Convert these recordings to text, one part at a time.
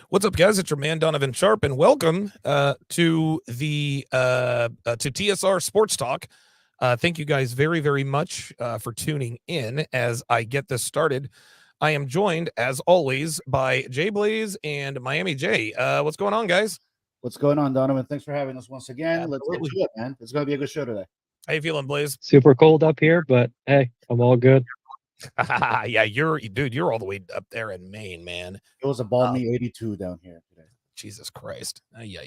What's up, guys? It's your man Donovan Sharpe, and welcome to TSR Sports Talk. Thank you guys very, very much for tuning in as I get this started. I am joined, as always, by Jay Blaze and Miami Jay. What's going on, guys? What's going on, Donovan? Thanks for having us once again. Absolutely. Let's get to it, man. It's going to be a good show today. How you feeling, Blaze? Super cold up here, but hey, I'm all good. Yeah, you're all the way up there in Maine, man. It was a balmy 82 down here today. Jesus Christ. Yeah.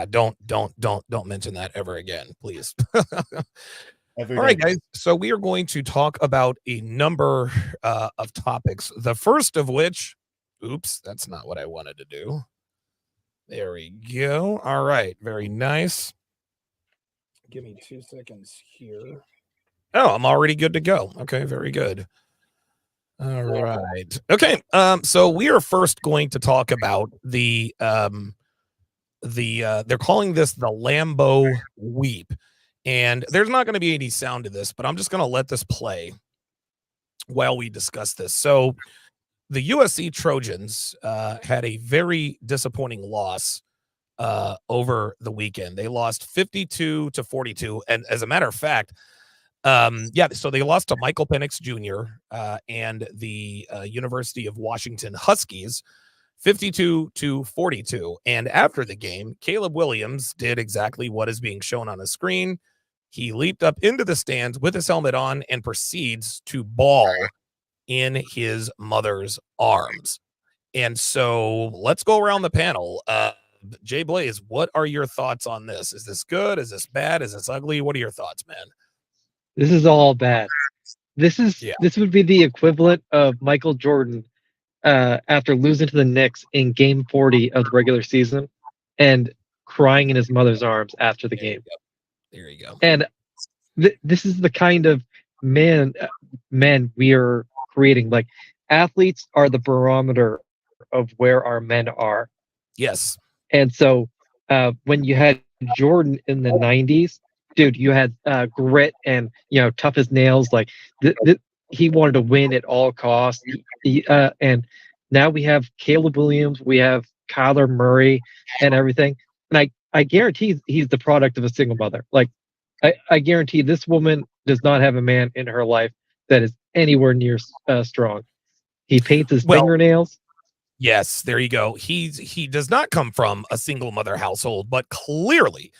Don't mention that ever again, please. All right, guys. So we are going to talk about a number of topics. The first of which, oops, that's not what I wanted to do. There we go. All right. Very nice. Give me 2 seconds here. Oh, I'm already good to go. Okay, very good. All right. Okay. So we are first going to talk about they're calling this the Lambeau Weep. And there's not going to be any sound to this, but I'm just going to let this play while we discuss this. So the USC Trojans had a very disappointing loss over the weekend. They lost 52-42. And as a matter of fact, so they lost to Michael Penix Jr. And the University of Washington Huskies 52-42. And after the game, Caleb Williams did exactly what is being shown on the screen. He leaped up into the stands with his helmet on and proceeds to bawl in his mother's arms. And so let's go around the panel. Jay Blaze, what are your thoughts on this? Is this good? Is this bad? Is this ugly? What are your thoughts, man? This is all bad. This would be the equivalent of Michael Jordan after losing to the Knicks in Game 40 of the regular season and crying in his mother's arms after the game. There you go. And this is the kind of men we are creating. Like, athletes are the barometer of where our men are. Yes. And so when you had Jordan in the 90s, dude, you had grit and, tough as nails. Like, he wanted to win at all costs. And now we have Caleb Williams, we have Kyler Murray and everything. And I guarantee he's the product of a single mother. Like, I guarantee this woman does not have a man in her life that is anywhere near strong. He paints his fingernails. Yes, there you go. He does not come from a single mother household, but clearly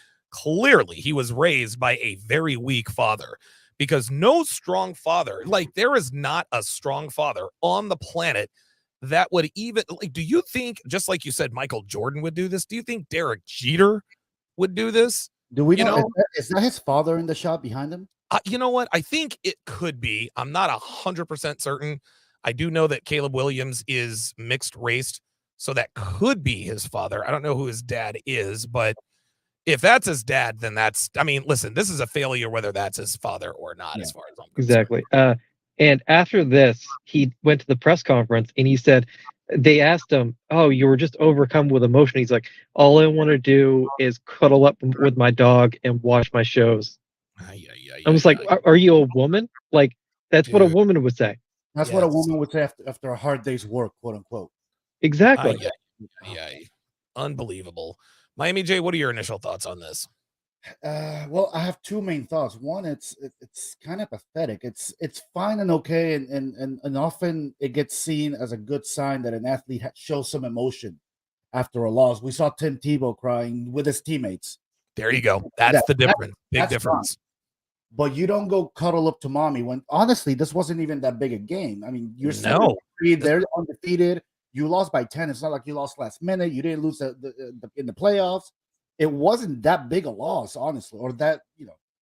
he was raised by a very weak father, because no strong father, like, there is not a strong father on the planet that would even, like, do you think, just like you said, Michael Jordan would do this? Do you think Derek Jeter would do this? Do we know? Is that his father in the shot behind him? You know what? I think it could be. I'm not 100% certain. I do know that Caleb Williams is mixed race, so that could be his father. I don't know who his dad is, but if that's his dad, then listen, this is a failure whether that's his father or not, as far as I'm concerned. Exactly. And after this, he went to the press conference and he said, they asked him, "Oh, you were just overcome with emotion." He's like, "All I want to do is cuddle up with my dog and watch my shows." I was like, "Are you a woman?" Like, that's what a woman would say. That's what a woman would say after a hard day's work, quote unquote. Exactly. Unbelievable. Miami J, what are your initial thoughts on this? Well, I have two main thoughts. One, it's kind of pathetic. It's fine and okay, and often it gets seen as a good sign that an athlete shows some emotion after a loss. We saw Tim Tebow crying with his teammates. There you go. That's the difference. Big difference. Fine. But you don't go cuddle up to mommy when, honestly, this wasn't even that big a game. I mean, you're they're undefeated. You lost by 10. It's not like you lost last minute. You didn't lose in the playoffs. It wasn't that big a loss, honestly, or that,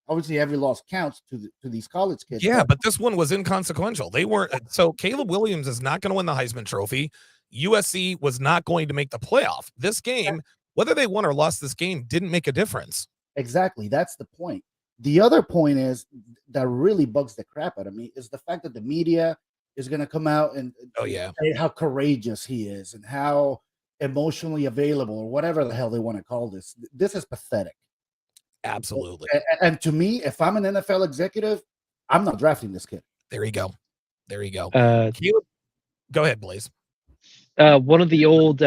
obviously every loss counts to these college kids. Yeah, but this one was inconsequential. They weren't. So Caleb Williams is not going to win the Heisman Trophy. USC was not going to make the playoff. This game, whether they won or lost this game, didn't make a difference. Exactly. That's the point. The other point is that really bugs the crap out of me is the fact that the media is going to come out and say how courageous he is and how emotionally available, or whatever the hell they want to call this. This is pathetic. Absolutely. And to me, if I'm an NFL executive, I'm not drafting this kid. There you go. Caleb, go ahead, Blaze. one of the old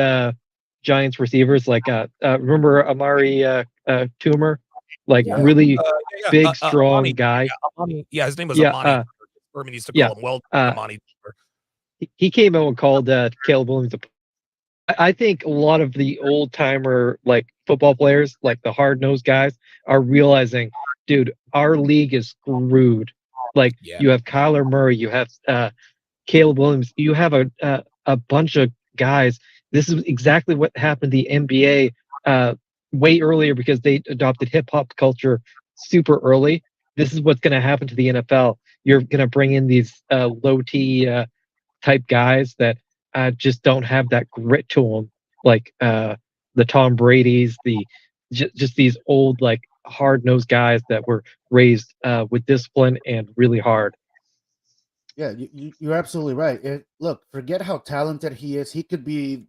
Giants receivers, like remember Amari Toomer, like really big, strong Amani, guy. His name was Amani. Berman used to call him Amani. He came out and called Caleb Williams I think a lot of the old timer like football players, like the hard nosed guys, are realizing, dude, our league is screwed. Like you have Kyler Murray, you have Caleb Williams, you have a bunch of guys. This is exactly what happened to the NBA way earlier because they adopted hip hop culture super early. This is what's going to happen to the NFL. You're going to bring in these low T type guys that just don't have that grit to them, like the Tom Brady's, just these old like hard nosed guys that were raised with discipline and really hard. Yeah, you're absolutely right. Look, forget how talented he is. He could be,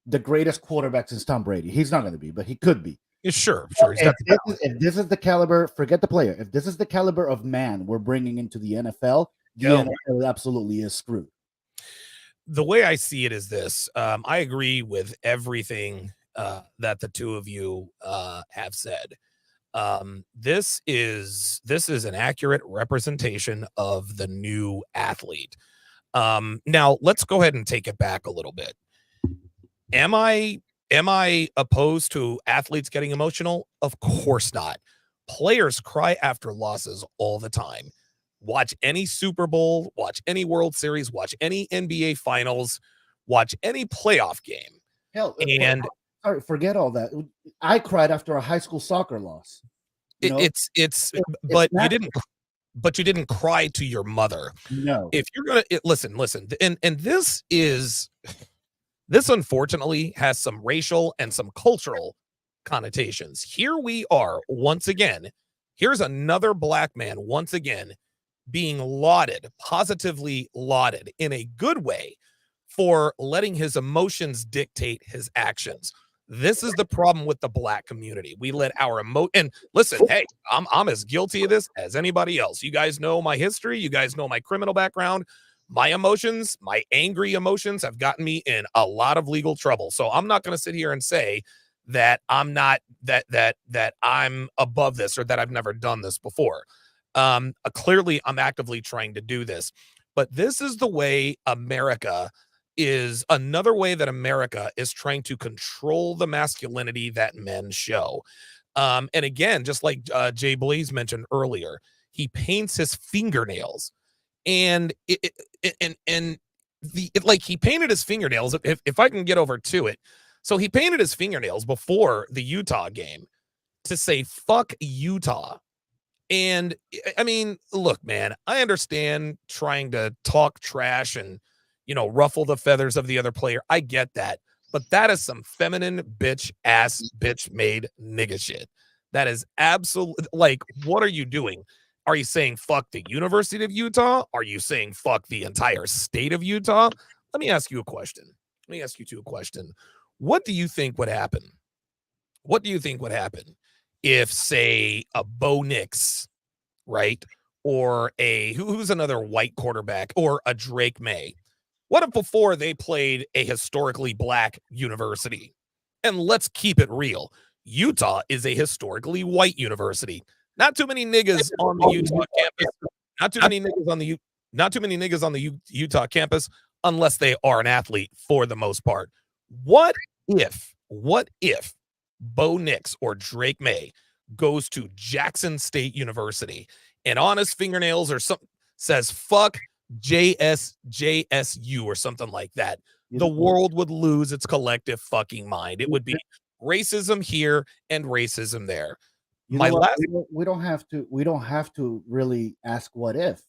the greatest quarterback since Tom Brady. He's not going to be, but he could be. Sure. If this is the caliber, forget the player. If this is the caliber of man we're bringing into the NFL, the NFL absolutely is screwed. The way I see it is this. I agree with everything that the two of you have said. This is an accurate representation of the new athlete. Now let's go ahead and take it back a little bit. Am I opposed to athletes getting emotional? Of course not. Players cry after losses all the time. Watch any Super Bowl, watch any World Series, watch any NBA Finals, watch any playoff game. Hell, forget all that. I cried after a high school soccer loss. But you didn't cry to your mother. No. If you're gonna listen, and this unfortunately has some racial and some cultural connotations. Here we are once again. Here's another black man once again being lauded, positively lauded in a good way for letting his emotions dictate his actions. This is the problem with the black community. We let our and listen, hey, I'm as guilty of this as anybody else. You guys know my history. You guys know my criminal background. My emotions, my angry emotions have gotten me in a lot of legal trouble. So I'm not going to sit here and say that I'm not that I'm above this or that I've never done this before. Clearly I'm actively trying to do this, but this is the way America is, another way that America is trying to control the masculinity that men show. And again, just like Jay Blaze mentioned earlier, he paints his fingernails and he painted his fingernails. If I can get over to it. So he painted his fingernails before the Utah game to say, fuck Utah. And I mean, look, man, I understand trying to talk trash and, ruffle the feathers of the other player. I get that. But that is some feminine bitch made nigga shit. That is absolute. Like, what are you doing? Are you saying fuck the University of Utah? Are you saying fuck the entire state of Utah? Let me ask you a question. Let me ask you two a question. What do you think would happen? What do you think would happen if, say, a Bo Nix, right, or who's another white quarterback, or a Drake May? What if before they played a historically black university? And let's keep it real. Utah is a historically white university. Not too many niggas on the Utah campus. Not too many niggas on the Utah campus unless they are an athlete for the most part. What if Bo Nix or Drake May goes to Jackson State University and on his fingernails or something says fuck JSU or something like that? The world would lose its collective fucking mind. It would be racism here and racism there. We don't have to really ask what if.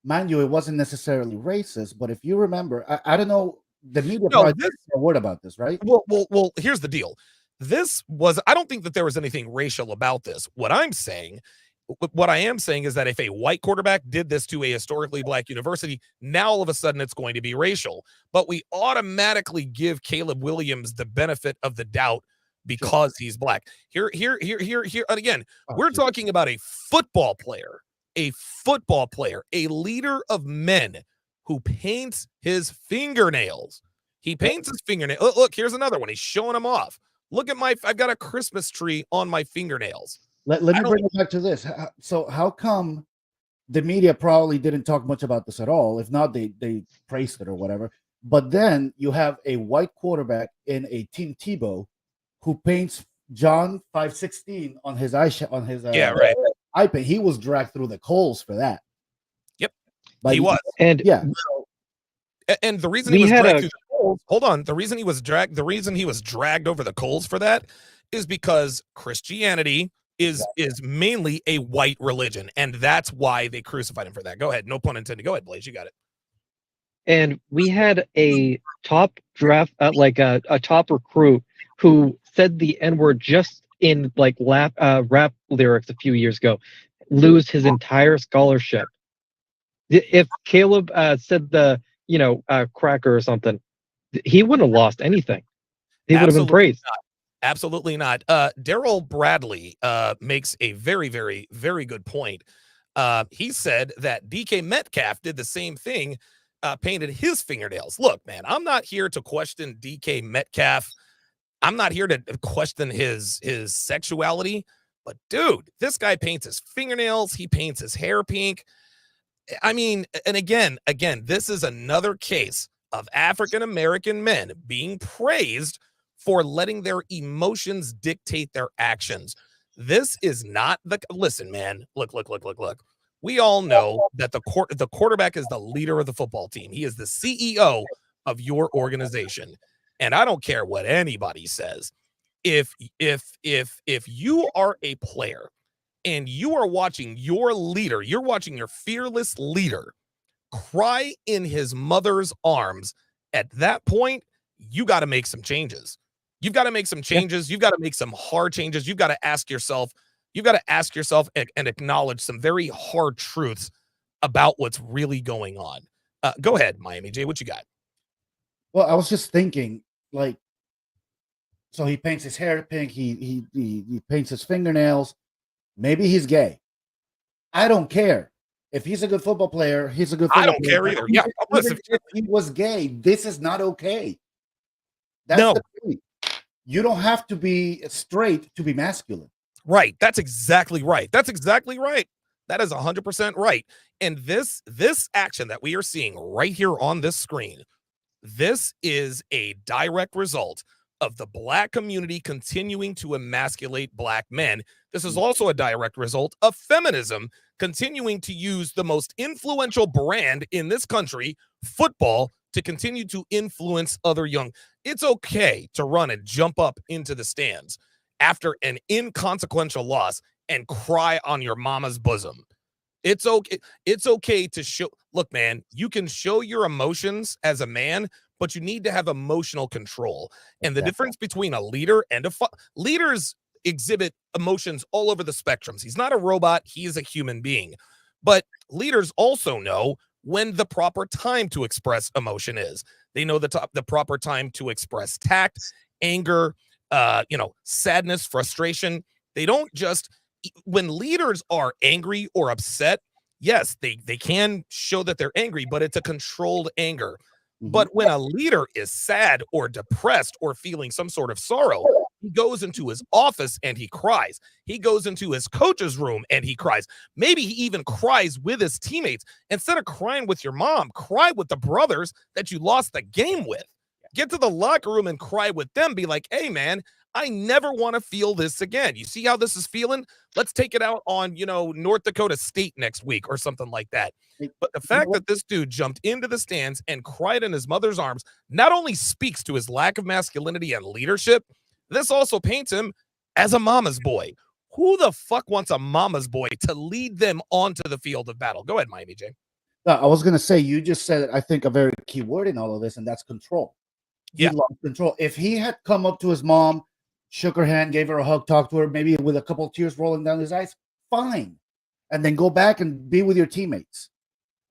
Mind you, it wasn't necessarily racist, but if you remember, I don't know, the media probably didn't say a word about this, right? Well, here's the deal. I don't think that there was anything racial about this. What I am saying is that if a white quarterback did this to a historically black university, now all of a sudden it's going to be racial. But we automatically give Caleb Williams the benefit of the doubt because he's black. Here. And again, we're talking about a football player, a leader of men who paints his fingernails He paints his fingernail. Look, here's another one. He's showing them off. Look at I've got a Christmas tree on my fingernails. Let me bring it back to this. So how come the media probably didn't talk much about this at all? If not, they praised it or whatever. But then you have a white quarterback in a Team Tebow who paints John 5:16 on his eye eye paint. He was dragged through the coals for that. Yep, he was. And yeah. And the reason he was dragged through the coals, hold on, the reason he was dragged over the coals for that is because Christianity is mainly a white religion, and that's why they crucified him for that. Go ahead, no pun intended. Go ahead, Blaze, you got it. And we had a top draft, a top recruit who said the N-word just in rap lyrics a few years ago, lose his entire scholarship. If Caleb said the cracker or something, he wouldn't have lost anything. He would have been praised. Absolutely not. Daryl Bradley makes a very, very, very good point. He said that DK Metcalf did the same thing, painted his fingernails. Look, man, I'm not here to question DK Metcalf. I'm not here to question his sexuality. But, dude, this guy paints his fingernails. He paints his hair pink. I mean, and again, this is another case of African-American men being praised for letting their emotions dictate their actions. This is not listen, man. Look. We all know that the quarterback is the leader of the football team. He is the CEO of your organization. And I don't care what anybody says. If you are a player and you are watching your leader, you're watching your fearless leader cry in his mother's arms, at that point, you got to make some changes. You've got to make some changes. You've got to make some hard changes. You've got to ask yourself and acknowledge some very hard truths about what's really going on. Go ahead, Miami J, what you got? Well, I was just thinking, so he paints his hair pink, he paints his fingernails. Maybe he's gay. I don't care. If he's a good football player, he's a good football player. I don't care either. Yeah, listen, if he was gay, this is not okay. That's the thing. You don't have to be straight to be masculine. Right. That's exactly right. That is 100% right. And this action that we are seeing right here on this screen, this is a direct result of the black community continuing to emasculate black men. This is also a direct result of feminism continuing to use the most influential brand in this country, football, to continue to influence other young. It's okay to run and jump up into the stands after an inconsequential loss and cry on your mama's bosom. It's okay to show. Look, man, you can show your emotions as a man, but you need to have emotional control. And the difference between a leader and leaders exhibit emotions all over the spectrums. He's not a robot. He is a human being. But leaders also know when the proper time to express emotion is. They know the proper time to express tact, anger, sadness, frustration. They don't just, when leaders are angry or upset, yes, they can show that they're angry, but it's a controlled anger. Mm-hmm. But when a leader is sad or depressed or feeling some sort of sorrow, he goes into his office and he cries. He goes into his coach's room and he cries. Maybe he even cries with his teammates. Instead of crying with your mom, cry with the brothers that you lost the game with. Get to the locker room and cry with them. Be like, hey, man, I never want to feel this again. You see how this is feeling? Let's take it out on, North Dakota State next week or something like that. But the fact that this dude jumped into the stands and cried in his mother's arms not only speaks to his lack of masculinity and leadership, this also paints him as a mama's boy. Who the fuck wants a mama's boy to lead them onto the field of battle? Go ahead, Miami J. I was going to say, you just said, I think, a very key word in all of this, and that's control. He lost control. If he had come up to his mom, shook her hand, gave her a hug, talked to her, maybe with a couple of tears rolling down his eyes, fine. And then go back and be with your teammates.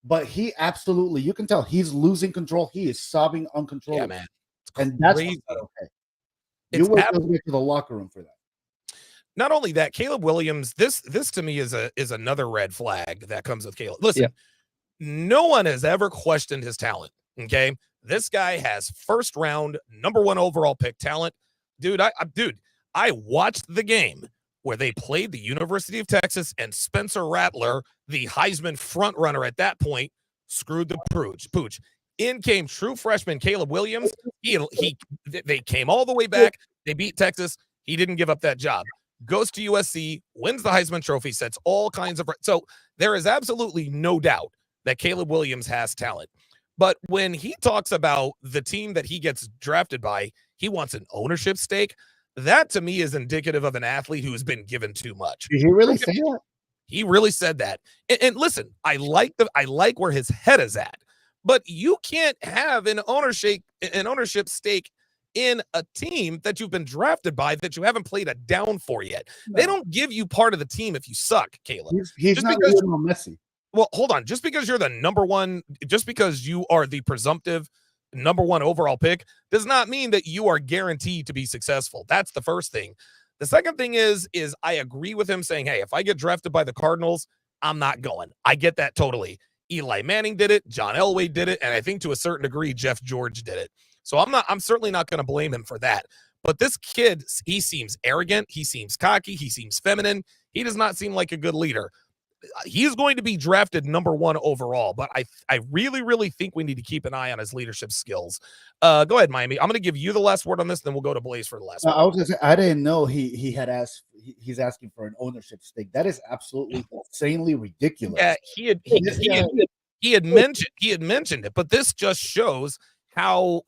But he absolutely, you can tell he's losing control. He is sobbing uncontrollably. Yeah, man. And that's not okay. You were to the locker room for that. Not only that, Caleb Williams, this to me is another red flag that comes with Caleb. Listen, no one has ever questioned his talent. Okay. This guy has first round, number 1 overall pick talent. Dude, I watched the game where they played the University of Texas and Spencer Rattler, the Heisman front runner at that point, screwed the pooch. In came true freshman Caleb Williams. They came all the way back. They beat Texas. He didn't give up that job. Goes to USC, wins the Heisman Trophy, sets all kinds of. So there is absolutely no doubt that Caleb Williams has talent. But when he talks about the team that he gets drafted by, he wants an ownership stake. That to me is indicative of an athlete who has been given too much. Did he really say that? He really said that. And listen, I like where his head is at. But you can't have an ownership stake in a team that you've been drafted by that you haven't played a down for yet. No. They don't give you part of the team if you suck, Caleb. He's just not because Messi. Well, hold on. Just because you're the number 1, just because you are the presumptive number 1 overall pick does not mean that you are guaranteed to be successful. That's the first thing. The second thing is I agree with him saying, hey, if I get drafted by the Cardinals, I'm not going. I get that totally. Eli Manning did it. John Elway did it. And I think to a certain degree, Jeff George did it. So I'm certainly not going to blame him for that. But this kid, he seems arrogant. He seems cocky. He seems feminine. He does not seem like a good leader. He's going to be drafted number 1 overall, but I really, really think we need to keep an eye on his leadership skills. Go ahead, Miami. I'm going to give you the last word on this, then we'll go to Blaze for the last word. I was going to say, I didn't know he had asked. He's asking for an ownership stake. That is absolutely insanely ridiculous. Yeah, he had mentioned it, but this just shows how.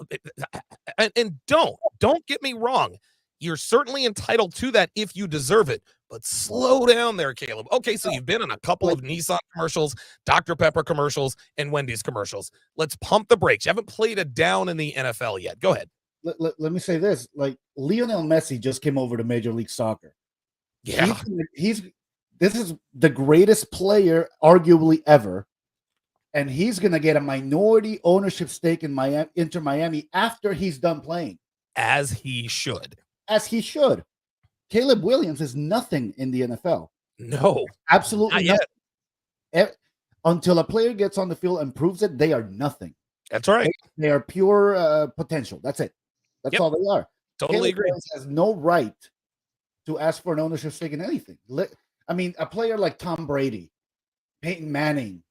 And don't get me wrong. You're certainly entitled to that if you deserve it, but slow down there, Caleb. Okay, so you've been in a couple of Nissan commercials, Dr. Pepper commercials, and Wendy's commercials. Let's pump the brakes. You haven't played a down in the NFL yet. Go ahead. Let me say this. Like, Lionel Messi just came over to Major League Soccer. Yeah. This is the greatest player arguably ever, and he's going to get a minority ownership stake in Inter Miami after he's done playing. As he should. Caleb Williams is nothing in the NFL. No, absolutely nothing. Until a player gets on the field and proves it, they are nothing. That's right. They are pure potential. That's it. That's all they are. Totally agree. Williams has no right to ask for an ownership stake in anything. I mean, a player like Tom Brady, Peyton Manning,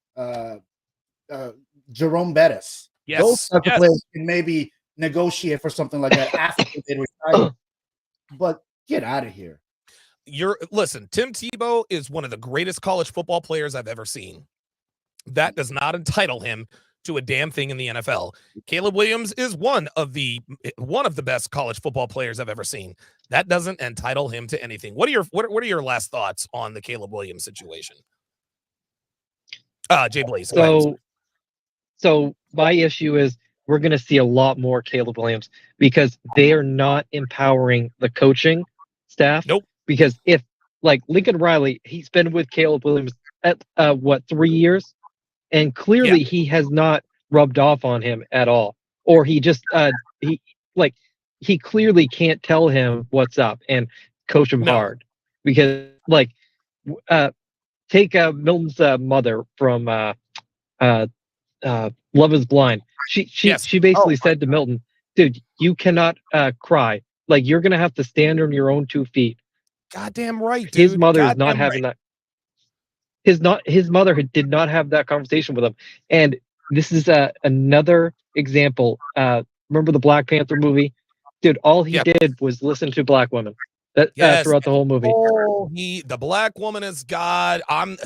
Jerome Bettis, those type of players can maybe negotiate for something like that after they retire. But get out of here. Listen, Tim Tebow is one of the greatest college football players I've ever seen. That does not entitle him to a damn thing in the NFL. Caleb Williams is one of the best college football players I've ever seen. That doesn't entitle him to anything. What are your last thoughts on the Caleb Williams situation? Jay Blaze. So my issue is we're going to see a lot more Caleb Williams because they are not empowering the coaching staff. Nope. Because if, like, Lincoln Riley, he's been with Caleb Williams at 3 years, and clearly he has not rubbed off on him at all, or he just he clearly can't tell him what's up and coach him hard because take Milton's mother from Love Is Blind. She basically said to Milton, dude, you cannot cry. Like, you're gonna have to stand on your own 2 feet. Goddamn right, dude. His mother is not having that. His mother did not have that conversation with him. And this is another example. Remember the Black Panther movie? Dude, all he did was listen to black women. Throughout the whole movie. Oh, the black woman is God.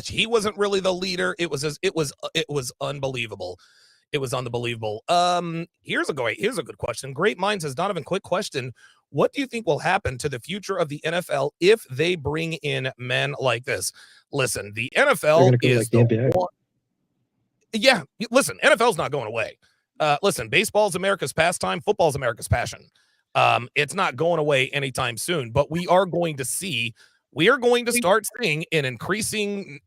He wasn't really the leader. It was unbelievable. It was unbelievable. Here's a good question. Great Minds says, Donovan, quick question. What do you think will happen to the future of the NFL if they bring in men like this? Listen, the NFL is the NBA. Yeah, listen, NFL's not going away. Listen, baseball's America's pastime, football's America's passion. It's not going away anytime soon, but we are going to start seeing an increasing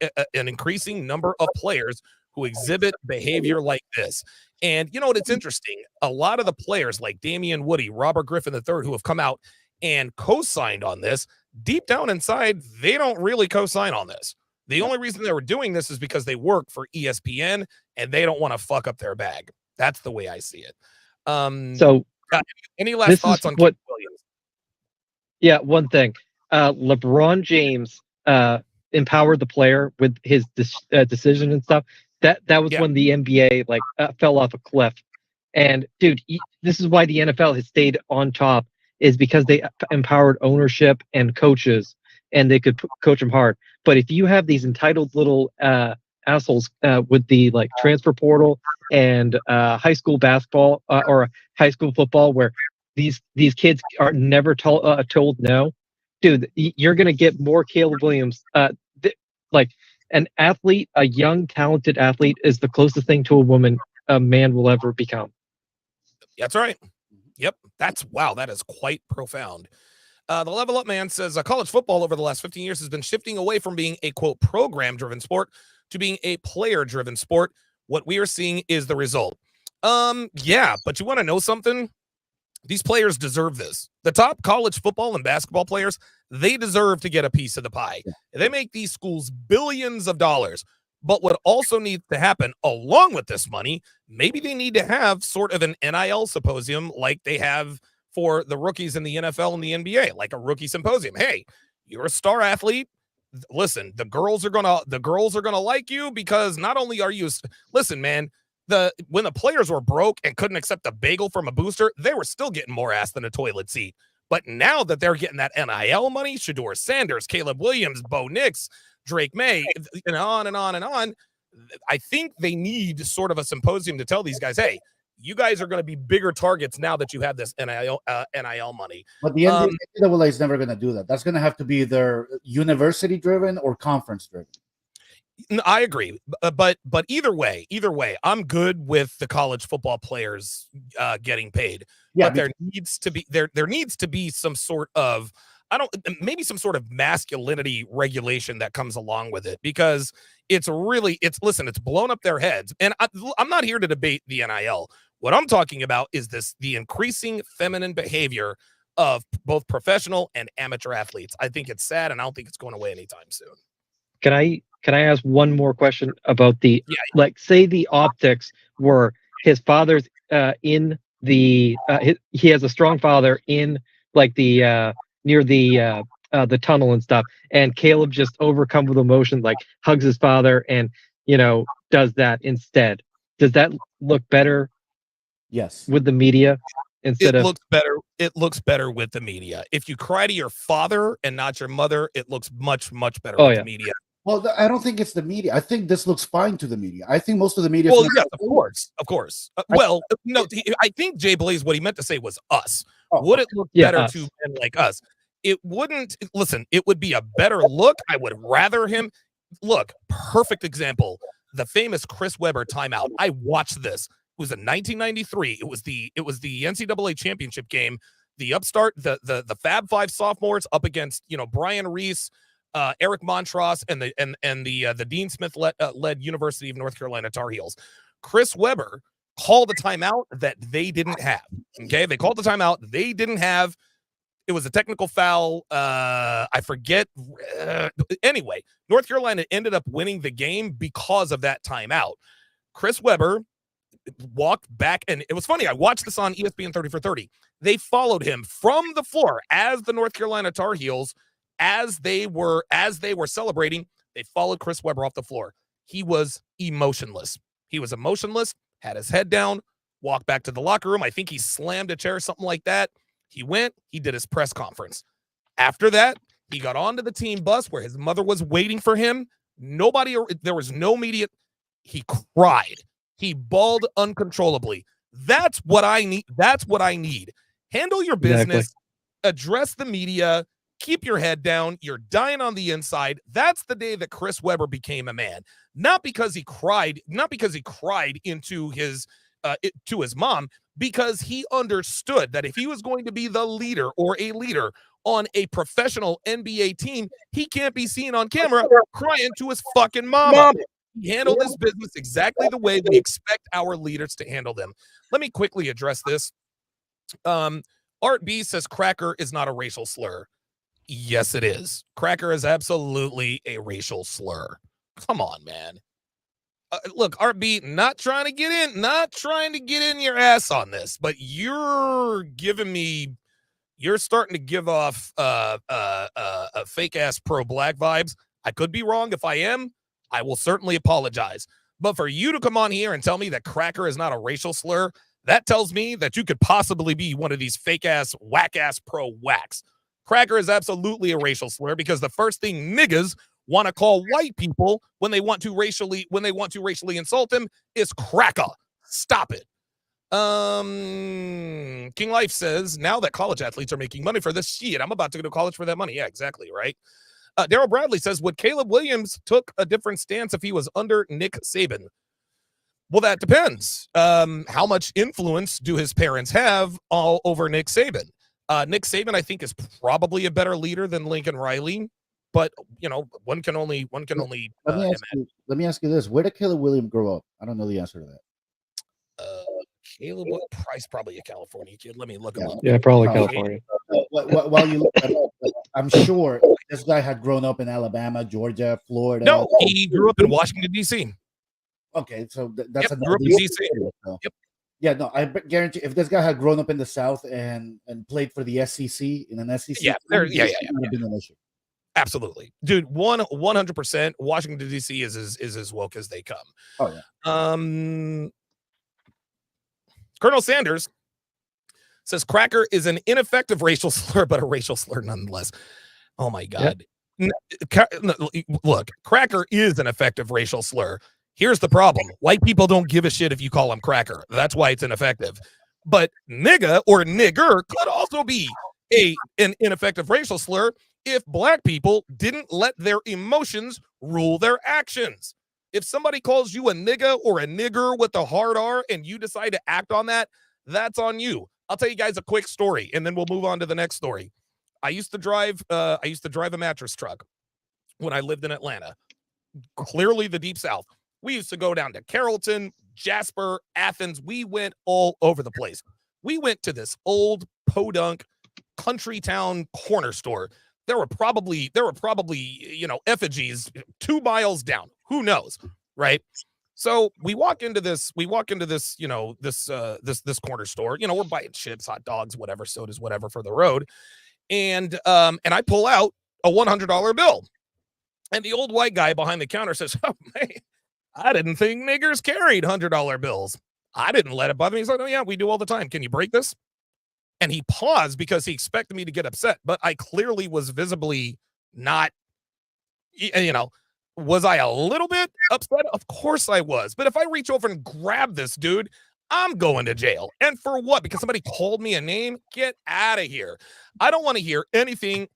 number of players who exhibit behavior like this. And you know what? It's interesting. A lot of the players like Damian Woody, Robert Griffin III, who have come out and co-signed on this, deep down inside, they don't really co-sign on this. The only reason they were doing this is because they work for ESPN and they don't want to fuck up their bag. That's the way I see it. So any last thoughts on Caleb Williams? Yeah, one thing. LeBron James empowered the player with his decision and stuff. That was when the NBA fell off a cliff. And dude, this is why the NFL has stayed on top, is because they empowered ownership and coaches, and they could coach them hard. But if you have these entitled little assholes with the transfer portal and high school basketball or high school football, where these kids are never told no, dude, you're gonna get more Caleb Williams. An athlete, a young, talented athlete, is the closest thing to a man will ever become. That's right. Yep. That is quite profound. The Level Up Man says college football over the last 15 years has been shifting away from being a, quote, program-driven sport to being a player-driven sport. What we are seeing is the result. Yeah, but you want to know something? These players deserve this. The top college football and basketball players, they deserve to get a piece of the pie. They make these schools billions of dollars. But what also needs to happen along with this money, maybe they need to have sort of an NIL symposium like they have for the rookies in the NFL and the NBA, like a rookie symposium. Hey, you're a star athlete. Listen, the girls are gonna like you because not only are you, listen, man, when the players were broke and couldn't accept a bagel from a booster, they were still getting more ass than a toilet seat. But now that they're getting that NIL money, Shedeur Sanders, Caleb Williams, Bo Nix, Drake May, and on and on and on, I think they need sort of a symposium to tell these guys, hey, you guys are going to be bigger targets now that you have this NIL money. But the NCAA is never going to do that. That's going to have to be either university-driven or conference-driven. I agree, but either way, I'm good with the college football players getting paid. Yeah, but there needs to be some sort of maybe some sort of masculinity regulation that comes along with it, because it's blown up their heads. And I'm not here to debate the NIL. What I'm talking about is the increasing feminine behavior of both professional and amateur athletes. I think it's sad, and I don't think it's going away anytime soon. Can I ask one more question about say the optics were his father's in the he has a strong father in the near the tunnel and stuff, and Caleb just overcome with emotion, hugs his father and does that instead. Does that look better? Yes. With the media instead it looks better with the media. If you cry to your father and not your mother, it looks much better with the media. Well, I don't think it's the media. I think this looks fine to the media. I think most of the media. Well, yes, of course. No, I think Jay Blaze, what he meant to say was us. Would it look better to men like us? It wouldn't. Listen, it would be a better look. I would rather him. Look, perfect example. The famous Chris Webber timeout. I watched this. It was in 1993. It was the NCAA championship game. The upstart, the Fab Five sophomores up against Brian Reese, Eric Montross, and the Dean Smith led University of North Carolina Tar Heels. Chris Webber called a timeout that they didn't have. Okay, they called the timeout they didn't have. It was a technical foul. I forget. Anyway, North Carolina ended up winning the game because of that timeout. Chris Webber walked back, and it was funny. I watched this on ESPN 30 for 30. They followed him from the floor as the North Carolina Tar Heels, as they were celebrating. They followed Chris Webber off the floor. He was emotionless. Had his head down, walked back to the locker room. I think he slammed a chair, something like that. He went, he did his press conference. After that, he got onto the team bus where his mother was waiting for him. There was no media. He cried. He bawled uncontrollably. That's what I need. Handle your business, address the media, keep your head down. You're dying on the inside. That's the day that Chris Webber became a man. Not because he cried into his to his mom, because he understood that if he was going to be the leader or a leader on a professional NBA team, he can't be seen on camera crying to his fucking mama. He handled his business exactly the way we expect our leaders to handle them. Let me quickly address this. Art B says cracker is not a racial slur. Yes, it is. Cracker is absolutely a racial slur. Come on, man. look, RB, not trying to get in your ass on this, but you're starting to give off fake ass pro-black vibes. I could be wrong. If I am, I will certainly apologize. But for you to come on here and tell me that cracker is not a racial slur, that tells me that you could possibly be one of these fake ass, whack ass pro-whacks. Cracker is absolutely a racial slur because the first thing niggas want to call white people when they want to racially insult them is cracker. Stop it. King Life says, now that college athletes are making money for this shit, I'm about to go to college for that money. Yeah, exactly, right? Daryl Bradley says, would Caleb Williams took a different stance if he was under Nick Saban? Well, that depends. How much influence do his parents have all over Nick Saban? Nick Saban, I think, is probably a better leader than Lincoln Riley, but one can only. Let me ask you this: where did Caleb Williams grow up? I don't know the answer to that. Caleb Price, probably a California kid. Let me look him up. Yeah, probably California. While you look that up, I'm sure this guy had grown up in Alabama, Georgia, Florida. No, he grew up in Washington, D.C. Okay, so that's grew up in D.C. So. Yep. Yeah, no, I guarantee if this guy had grown up in the South and played for the SEC in an SEC, Been an issue. Absolutely, dude. 100%. Washington D.C. is as woke as they come. Oh yeah. Colonel Sanders says cracker is an ineffective racial slur, but a racial slur nonetheless. Oh my God. Yep. Look, cracker is an effective racial slur. Here's the problem. White people don't give a shit if you call them cracker. That's why it's ineffective. But nigga or nigger could also be an ineffective racial slur if black people didn't let their emotions rule their actions. If somebody calls you a nigga or a nigger with a hard R and you decide to act on that, that's on you. I'll tell you guys a quick story and then we'll move on to the next story. I used to drive a mattress truck when I lived in Atlanta. Clearly the deep South. We used to go down to Carrollton, Jasper, Athens. We went all over the place. We went to this old podunk country town corner store. There were probably, effigies 2 miles down. Who knows, right? So we walk into this, this corner store. We're buying chips, hot dogs, whatever, sodas, whatever for the road. And I pull out a $100 bill. And the old white guy behind the counter says, "Oh man, I didn't think niggers carried $100 bills. I didn't let it bother me." He's like, "Oh yeah, we do all the time. Can you break this?" And he paused because he expected me to get upset, but I clearly was visibly not, was I a little bit upset? Of course I was. But if I reach over and grab this dude, I'm going to jail. And for what? Because somebody called me a name? Get out of here. I don't want to hear anything.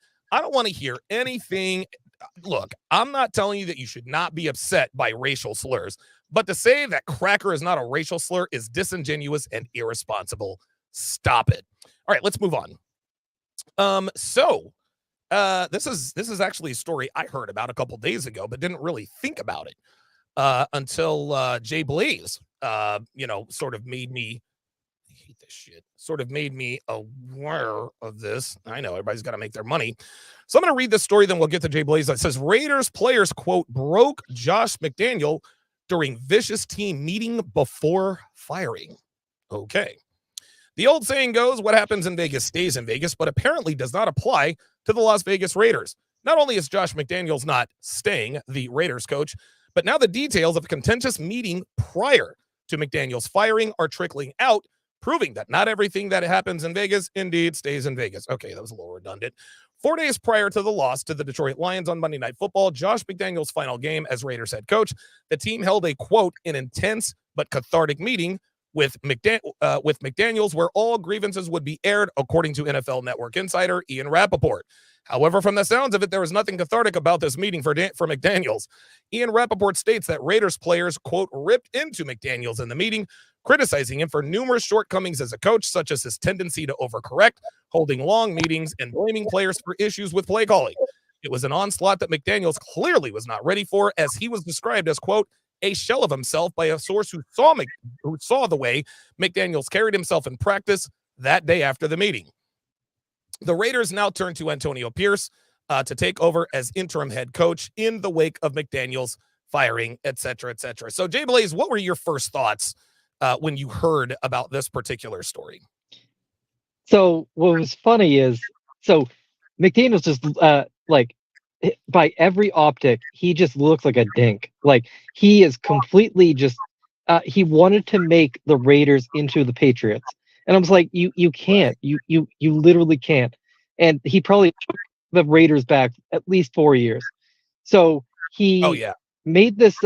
Look, I'm not telling you that you should not be upset by racial slurs, but to say that cracker is not a racial slur is disingenuous and irresponsible. Stop it. All right, let's move on. This is actually a story I heard about a couple days ago, but didn't really think about it until Jay Blaze, sort of made me, I hate this shit, sort of made me aware of this. I know everybody's got to make their money. So I'm going to read this story, then we'll get to Jay Blaze. It says Raiders players, quote, broke Josh McDaniel during vicious team meeting before firing. Okay. The old saying goes, what happens in Vegas stays in Vegas, but apparently does not apply to the Las Vegas Raiders. Not only is Josh McDaniels not staying the Raiders coach, but now the details of a contentious meeting prior to McDaniels' firing are trickling out, proving that not everything that happens in Vegas indeed stays in Vegas. Okay, that was a little redundant. 4 days prior to the loss to the Detroit Lions on Monday Night Football, Josh McDaniels' final game as Raiders head coach, the team held a, quote, an intense but cathartic meeting with McDaniels, where all grievances would be aired, according to NFL Network insider Ian Rappaport. However, from the sounds of it, there was nothing cathartic about this meeting for McDaniels. Ian Rappaport states that Raiders players, quote, ripped into McDaniels in the meeting, criticizing him for numerous shortcomings as a coach, such as his tendency to overcorrect, holding long meetings, and blaming players for issues with play calling. It was an onslaught that McDaniels clearly was not ready for, as he was described as, quote, a shell of himself by a source who saw the way McDaniels carried himself in practice that day after the meeting. The Raiders now turn to Antonio Pierce to take over as interim head coach in the wake of McDaniels' firing, et cetera, et cetera. So, Jay Blaze, what were your first thoughts when you heard about this particular story? So what was funny is, so McDaniel's just like, by every optic, he just looks like a dink. Like, he is completely just he wanted to make the Raiders into the Patriots. And I was like, you can't. You literally can't. And he probably took the Raiders back at least 4 years. So he made this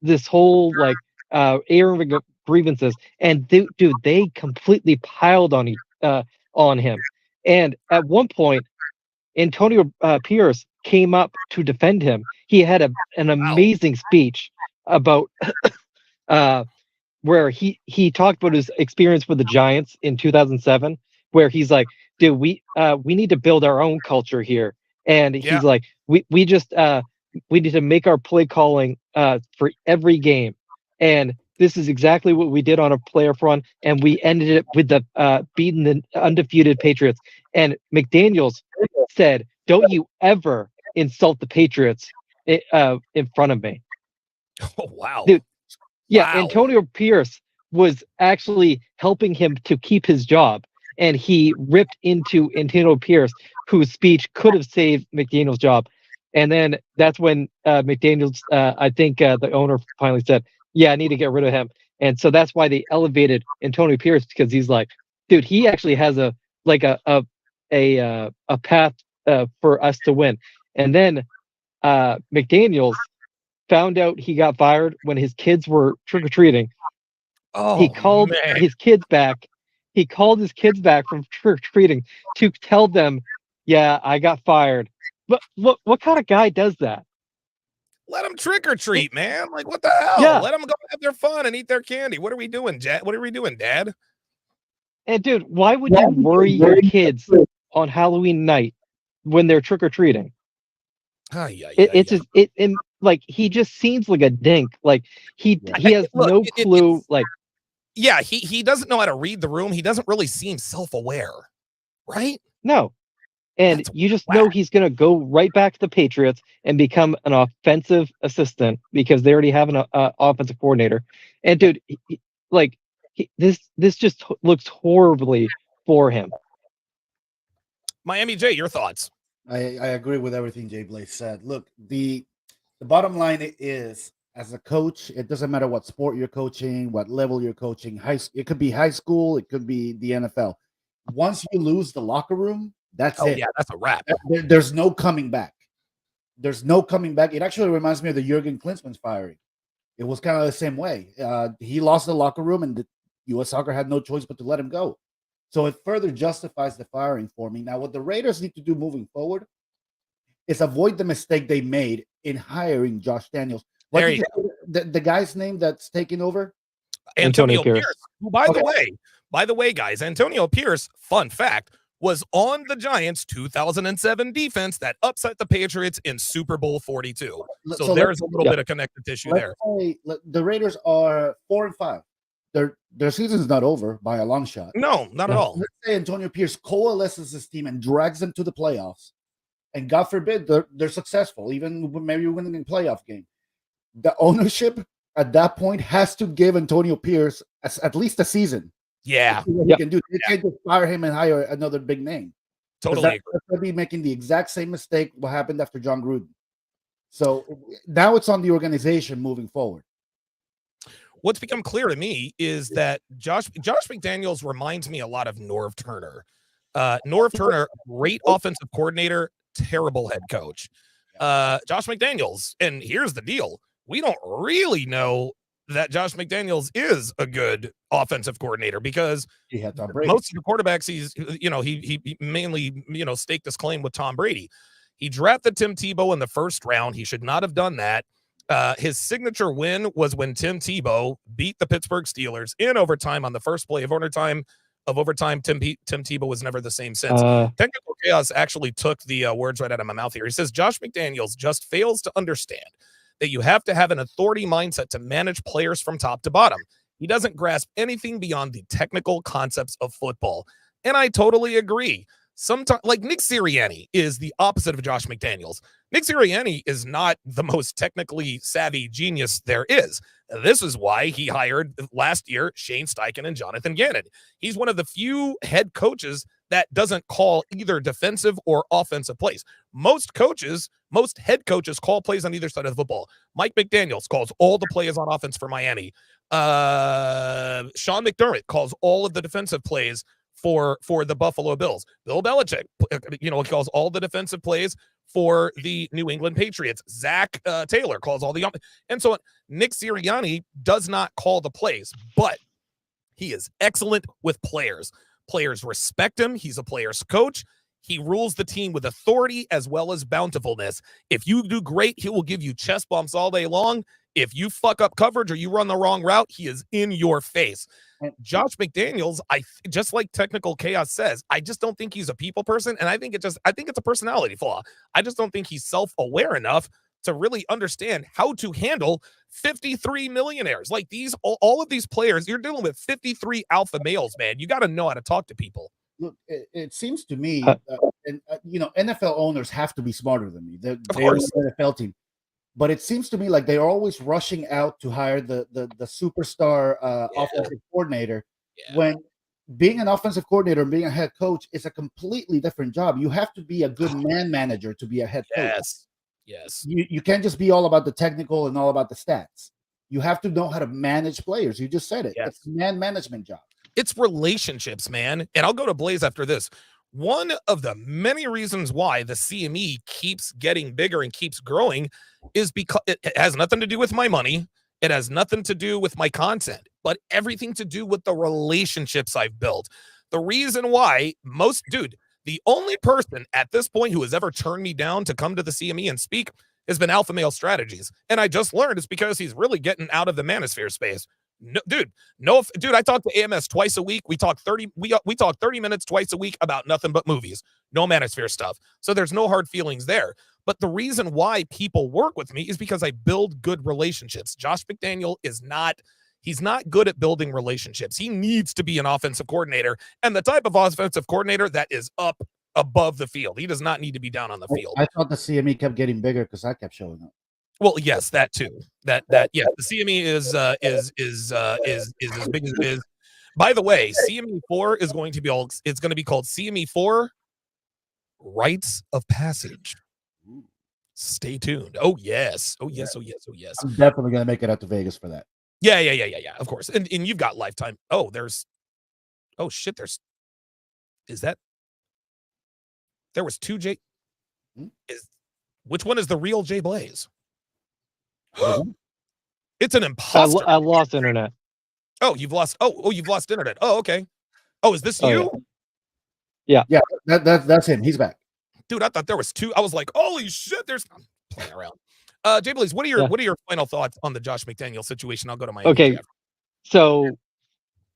this whole like airing of grievances, and dude, they completely piled on him. And at one point, Antonio Pierce came up to defend him. He had an amazing speech about where he talked about his experience with the Giants in 2007, where he's like, dude, we need to build our own culture here. And he's like, we just we need to make our play calling for every game. And this is exactly what we did on a player front, and we ended it with the beating the undefeated Patriots. And McDaniels said, "Don't you ever insult the Patriots in front of me." Oh wow, dude! Yeah, wow. Antonio Pierce was actually helping him to keep his job, and he ripped into Antonio Pierce, whose speech could have saved McDaniels' job. And then that's when McDaniels, I think the owner finally said, yeah, I need to get rid of him. And so that's why they elevated Antonio Pierce, because he's like, dude, he actually has a path for us to win. And then McDaniels found out he got fired when his kids were trick-or-treating. Oh, he called his kids back. He called his kids back from trick-or-treating to tell them, yeah, I got fired. But what kind of guy does that? Let them trick or treat, man. Like, what the hell? Yeah. Let them go have their fun and eat their candy. What are we doing, Dad? What are we doing, Dad? And dude, why would you worry your kids on Halloween night when they're trick or treating? It's just like, he just seems like a dink. Like he has no clue. Like, yeah, he doesn't know how to read the room. He doesn't really seem self-aware, right? No. And you just know he's going to go right back to the Patriots and become an offensive assistant, because they already have an offensive coordinator. And dude, this just looks horribly for him. Miami J, your thoughts? I agree with everything Jay Blaze said. Look, the bottom line is, as a coach, it doesn't matter what sport you're coaching, what level you're coaching. It could be high school, it could be the NFL. Once you lose the locker room, that's it. Yeah, that's a wrap. There's no coming back. There's no coming back. It actually reminds me of the Jurgen Klinsmann's firing. It was kind of the same way. He lost the locker room, and the U.S. Soccer had no choice but to let him go. So it further justifies the firing for me. Now, what the Raiders need to do moving forward is avoid the mistake they made in hiring Josh Daniels. What there you go. The guy's name that's taking over? Antonio Pierce. Who, by the way, guys, Antonio Pierce, fun fact, was on the Giants' 2007 defense that upset the Patriots in Super Bowl 42. So there's a little bit of connective tissue there. The Raiders are 4-5. Their season's not over by a long shot. No, not at all. Let's say Antonio Pierce coalesces his team and drags them to the playoffs, and God forbid they're successful, even maybe winning a playoff game. The ownership at that point has to give Antonio Pierce at least a season. Yeah. He can do. They can't just fire him and hire another big name. Totally agree. They'll be making the exact same mistake what happened after John Gruden. So now it's on the organization moving forward. What's become clear to me is that Josh McDaniels reminds me a lot of Norv Turner. Norv Turner, great offensive coordinator, terrible head coach. Josh McDaniels, and here's the deal. We don't really know that Josh McDaniels is a good offensive coordinator, because he had Tom Brady. Most of the quarterbacks he mainly staked his claim with Tom Brady. He drafted Tim Tebow in the first round. He should not have done that. His signature win was when Tim Tebow beat the Pittsburgh Steelers in overtime on the first play of overtime. Tim Tebow was never the same since. Technical Chaos actually took the words right out of my mouth here. He says Josh McDaniels just fails to understand that you have to have an authority mindset to manage players from top to bottom. He doesn't grasp anything beyond the technical concepts of football. And I totally agree. sometimes, like Nick Sirianni is the opposite of Josh McDaniels. Nick Sirianni is not the most technically savvy genius there is. This is why he hired last year Shane Steichen and Jonathan Gannon. He's one of the few head coaches that doesn't call either defensive or offensive plays. Most head coaches call plays on either side of the football. Mike McDaniels calls all the plays on offense for Miami. Sean McDermott calls all of the defensive plays for the Buffalo Bills. Bill Belichick, calls all the defensive plays for the New England Patriots. Zach Taylor calls all the, and so Nick Sirianni does not call the plays, but he is excellent with players. Players respect him. He's a player's coach. He rules the team with authority as well as bountifulness. If you do great, he will give you chest bumps all day long. If you fuck up coverage or you run the wrong route, he is in your face. Josh McDaniels, just like Technical Chaos says, I just don't think he's a people person, and I think it's a personality flaw. I just don't think he's self-aware enough to really understand how to handle 53 millionaires. Like all of these players, you're dealing with 53 alpha males, man. You got to know how to talk to people. Look, it seems to me, NFL owners have to be smarter than me. They're an NFL team. But it seems to me like they're always rushing out to hire the superstar offensive coordinator, when being an offensive coordinator and being a head coach is a completely different job. You have to be a good man manager to be a head coach. Yes. You can't just be all about the technical and all about the stats. You have to know how to manage players. You just said it. Yes. It's a man management job. It's relationships, man. And I'll go to Blaze after this. One of the many reasons why the CME keeps getting bigger and keeps growing is because it has nothing to do with my money. It has nothing to do with my content, but everything to do with the relationships I've built. The reason why the only person at this point who has ever turned me down to come to the CME and speak has been Alpha Male Strategies. And I just learned it's because he's really getting out of the manosphere space. No, I talk to AMS twice a week. We talk 30 minutes twice a week about nothing but movies, no manosphere stuff. So there's no hard feelings there. But the reason why people work with me is because I build good relationships. Josh McDaniel he's not good at building relationships. He needs to be an offensive coordinator, and the type of offensive coordinator that is up above the field. He does not need to be down on the field. I thought the CME kept getting bigger because I kept showing up. Well, yes, that too. The CME is as big as it is. By the way, CME 4 is going to be it's going to be called CME 4 Rites of Passage. Stay tuned. Oh yes. I'm definitely going to make it out to Vegas for that. Yeah. Of course. And you've got Lifetime. There was two J. Which one is the real Jay Blaze? It's an imposter. I lost internet. Oh, you've lost. You've lost internet. Oh, okay. Oh, is this you? Yeah. That's him. He's back. Dude, I thought there was two. I was like, holy shit! I'm playing around. Jay Blaze, what are your final thoughts on the Josh McDaniel situation? I'll go to my So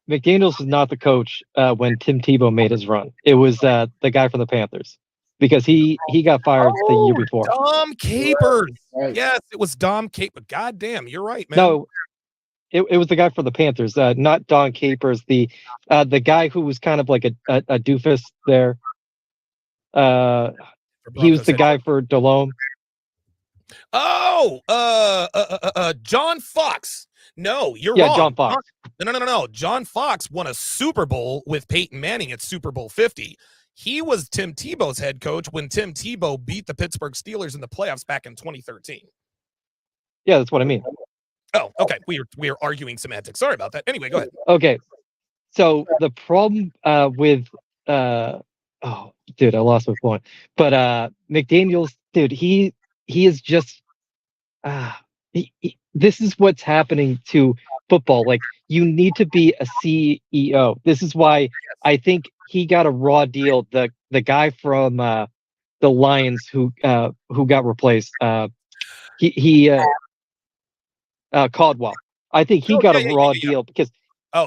McDaniels was not the coach when Tim Tebow made his run. It was the guy from the Panthers. Because he got fired the year before. Dom Capers. Right. Yes, it was Dom Capers. God damn, you're right, man. No, it was the guy for the Panthers, not Don Capers, the guy who was kind of like a doofus there. He was the guy for Delhomme. John Fox. No, you're wrong. John Fox. No. John Fox won a Super Bowl with Peyton Manning at Super Bowl 50. He was Tim Tebow's head coach when Tim Tebow beat the Pittsburgh Steelers in the playoffs back in 2013. Yeah, that's what I mean. Oh, okay. We are arguing semantics. Sorry about that. Anyway, go ahead. Okay. So the problem with I lost my point. But McDaniels, dude, he is just this is what's happening to football. Like, you need to be a CEO. This is why I think he got a raw deal. The guy from the Lions who got replaced, Caldwell. I think he got a raw deal because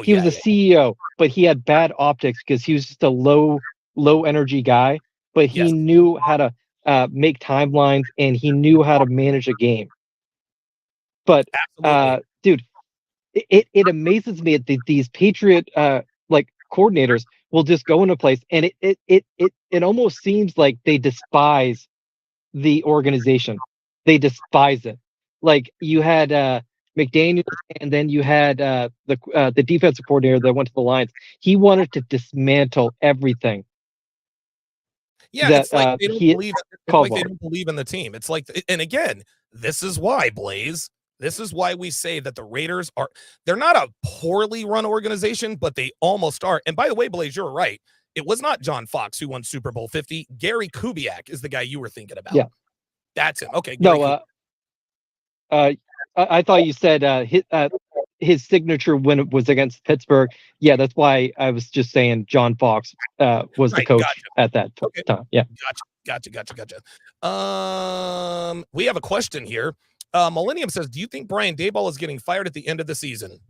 he was a CEO, but he had bad optics because he was just a low energy guy. But he knew how to make timelines, and he knew how to manage a game. But dude, it amazes me that these Patriot coordinators will just go into place, and it almost seems like they despise the organization. They despise it. Like you had McDaniel, and then you had the defensive coordinator that went to the Lions. He wanted to dismantle everything. Yeah, that it's like they don't believe. It's like they don't believe in the team. It's like, and again, this is why, Blaze. This is why we say that the Raiders they're not a poorly run organization, but they almost are. And by the way, Blaze, you're right. It was not John Fox who won Super Bowl 50. Gary Kubiak is the guy you were thinking about. Yeah. That's him. Okay. I thought you said his signature when it was against Pittsburgh. Yeah, that's why I was just saying John Fox was the coach at that time. Yeah. Gotcha. We have a question here. Millennium says, do you think Brian Daboll is getting fired at the end of the season?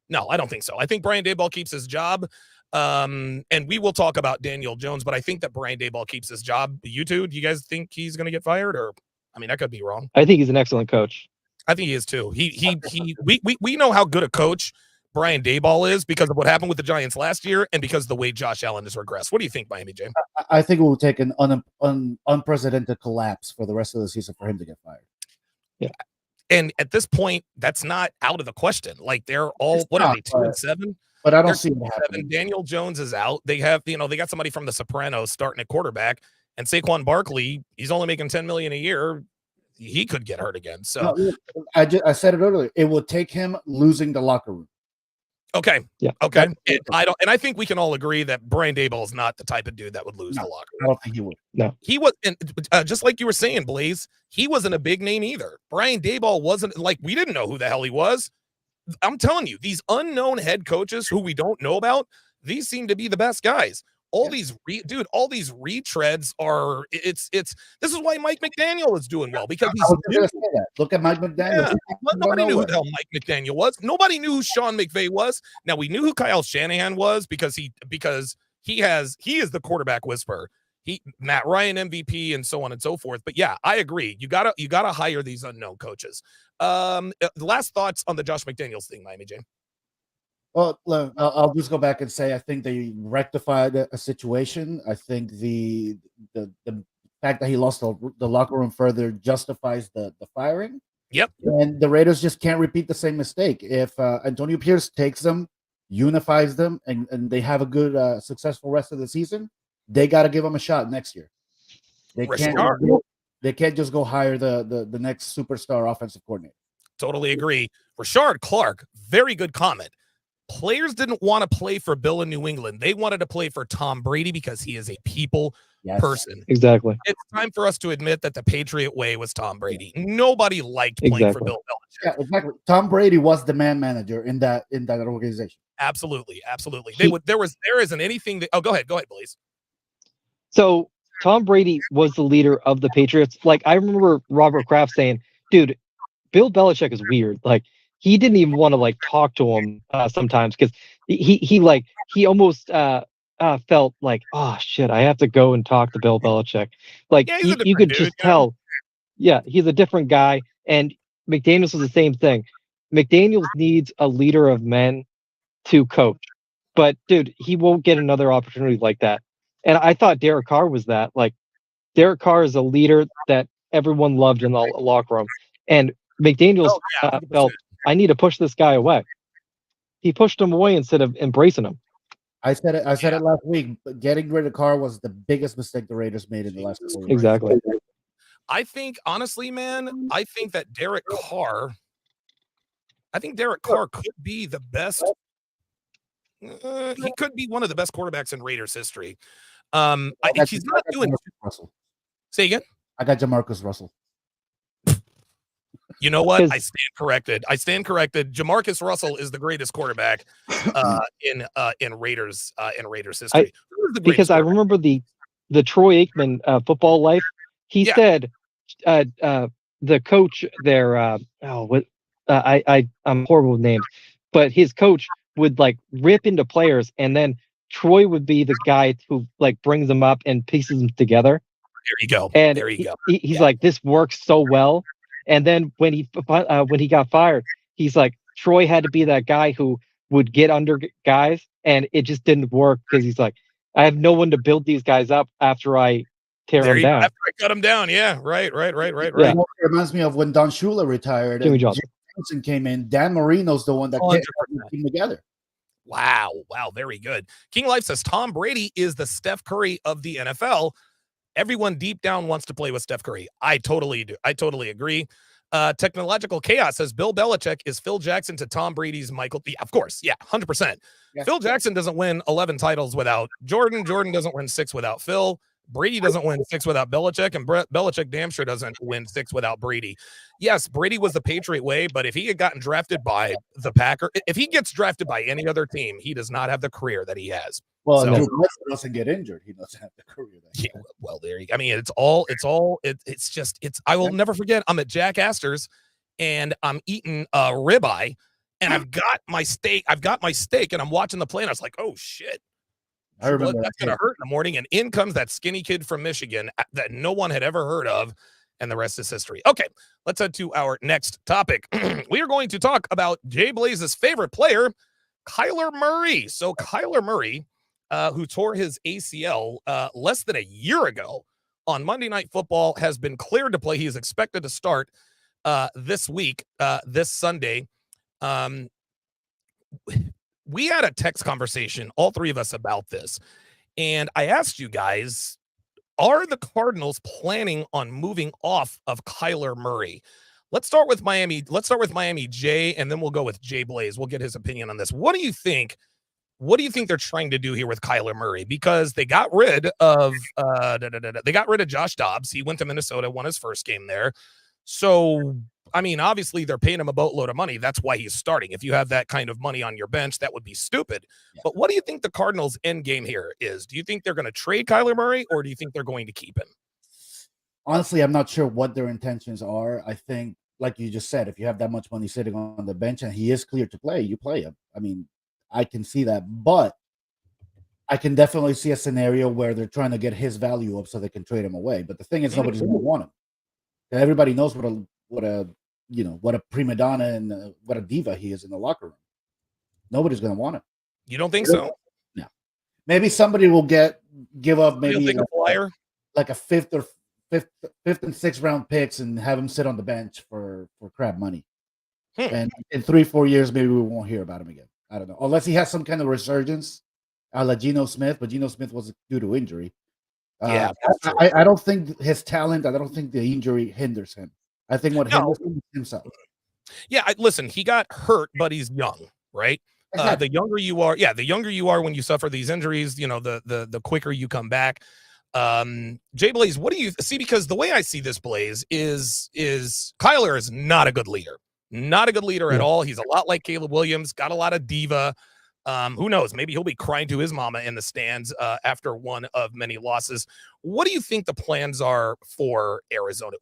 No, I don't think so. I think Brian Daboll keeps his job. And we will talk about Daniel Jones, but I think that Brian Daboll keeps his job. You two, do you guys think he's going to get fired? Or, I mean, I could be wrong. I think he's an excellent coach. I think he is too. We know how good a coach Brian Daboll is because of what happened with the Giants last year and because of the way Josh Allen has regressed. What do you think, Miami Jim? I think it will take an unprecedented collapse for the rest of the season for him to get fired. Yeah. And at this point, that's not out of the question. Like they're all, what are they, 2-7? But I don't see it happening. Daniel Jones is out. They have, they got somebody from the Sopranos starting at quarterback, and Saquon Barkley, he's only making $10 million a year. He could get hurt again. So I said it earlier. It will take him losing the locker room. Okay. Yeah. Okay. I think we can all agree that Brian Daboll is not the type of dude that would lose the locker room. I don't think he would. No. He was, and just like you were saying, Blaze, he wasn't a big name either. Brian Daboll wasn't, like, we didn't know who the hell he was. I'm telling you, these unknown head coaches who we don't know about, these seem to be the best guys. All these retreads are, this is why Mike McDaniel is doing well, because he's new. Look at Mike McDaniel. Yeah. Nobody knew who the hell Mike McDaniel was. Nobody knew who Sean McVay was. Now we knew who Kyle Shanahan was because he is the quarterback whisperer. Matt Ryan MVP and so on and so forth. But yeah, I agree. You gotta hire these unknown coaches. The last thoughts on the Josh McDaniels thing, Miami Jane. Well, I'll just go back and say I think they rectified a situation. I think the fact that he lost the locker room further justifies the firing. Yep. And the Raiders just can't repeat the same mistake. If Antonio Pierce takes them, unifies them, and they have a good, successful rest of the season, they got to give them a shot next year. They can't just go hire the next superstar offensive coordinator. Totally agree. Rashard Clark, very good comment. Players didn't want to play for Bill in New England. They wanted to play for Tom Brady because he is a people person. Exactly. It's time for us to admit that the Patriot way was Tom Brady. Nobody liked playing for Bill Belichick. Yeah, exactly. Tom Brady was the man manager in that organization. Absolutely. There isn't anything that, go ahead, please. So Tom Brady was the leader of the Patriots. Like, I remember Robert Kraft saying, dude, Bill Belichick is weird. Like, he didn't even want to like talk to him sometimes because he almost felt like, oh shit, I have to go and talk to Bill Belichick. Like, you could just tell, he's a different guy. And McDaniels was the same thing. McDaniels needs a leader of men to coach, but dude, he won't get another opportunity like that. And I thought Derek Carr was that. Like, Derek Carr is a leader that everyone loved in the locker room, and McDaniels felt, I need to push this guy away. He pushed him away instead of embracing him. I said it last week. But getting rid of Carr was the biggest mistake the Raiders made in the last 4 years. Exactly. I think, honestly, man, I think that Derek Carr could be the best. He could be one of the best quarterbacks in Raiders history. He's not doing. Russell. Say again. I got Jamarcus Russell. You know what? I stand corrected. Jamarcus Russell is the greatest quarterback in Raiders history. Because I remember the Troy Aikman Football Life. He said the coach there. I'm horrible with names, but his coach would like rip into players, and then Troy would be the guy who like brings them up and pieces them together. There you go. And there you go. He's like, this works so well. And then when he got fired, he's like, Troy had to be that guy who would get under guys, and it just didn't work because he's like, I have no one to build these guys up after I tear them down. After I cut them down, yeah, right. Yeah. It reminds me of when Don Shula retired Jimmy and Johnson. Jim Johnson came in. Dan Marino's the one that kept the team together. Wow, very good. King Life says Tom Brady is the Steph Curry of the NFL. Everyone deep down wants to play with Steph Curry. I totally do. I totally agree. Technological Chaos says Bill Belichick is Phil Jackson to Tom Brady's Michael. Yeah, of course. Yeah, 100%. Yeah. Phil Jackson doesn't win 11 titles without Jordan. Jordan doesn't win 6 without Phil. Brady doesn't win 6 without Belichick, and Belichick damn sure doesn't win 6 without Brady. Yes, Brady was the Patriot way, but if he had gotten drafted by the Packers, if he gets drafted by any other team, he does not have the career that he has. Well, so, Drew Brees doesn't get injured. He doesn't have the career that he has. Well, there you go. I mean, I will never forget. I'm at Jack Astor's and I'm eating a ribeye and I've got my steak and I'm watching the play and I was like, oh shit. I remember that's going to hurt in the morning. And in comes that skinny kid from Michigan that no one had ever heard of. And the rest is history. Okay, let's head to our next topic. We are going to talk about Jay Blaze's favorite player, Kyler Murray. So Kyler Murray, who tore his ACL less than a year ago on Monday Night Football, has been cleared to play. He is expected to start this week, this Sunday. We had a text conversation, all three of us, about this. And I asked you guys, are the Cardinals planning on moving off of Kyler Murray? Let's start with Miami. Let's start with Miami Jay, and then we'll go with Jay Blaze. We'll get his opinion on this. What do you think? What do you think they're trying to do here with Kyler Murray? Because they got rid of Josh Dobbs. He went to Minnesota, won his first game there. So, I mean, obviously they're paying him a boatload of money. That's why he's starting. If you have that kind of money on your bench, that would be stupid. Yeah. But what do you think the Cardinals' end game here is? Do you think they're going to trade Kyler Murray, or do you think they're going to keep him? Honestly, I'm not sure what their intentions are. I think, like you just said, if you have that much money sitting on the bench and he is cleared to play, you play him. I mean, I can see that, but I can definitely see a scenario where they're trying to get his value up so they can trade him away. But the thing is, nobody's going to want him. Everybody knows what a prima donna and what a diva he is in the locker room. Nobody's going to want him. You don't think so? No. Maybe somebody will give up maybe a flyer, like a fifth and sixth round picks and have him sit on the bench for crap money. And in 3-4 years, maybe we won't hear about him again. I don't know, unless he has some kind of resurgence, a la Geno Smith, but Geno Smith was due to injury. Yeah, I don't think his talent. I don't think the injury hinders him. I think what hinders him is himself. Yeah, listen, he got hurt, but he's young, right? The younger you are when you suffer these injuries, the quicker you come back. Jay Blaze, what do you see? Because the way I see this, Blaze, is Kyler is not a good leader. Not a good leader at all. He's a lot like Caleb Williams, got a lot of diva. Who knows? Maybe he'll be crying to his mama in the stands after one of many losses. What do you think the plans are for Arizona?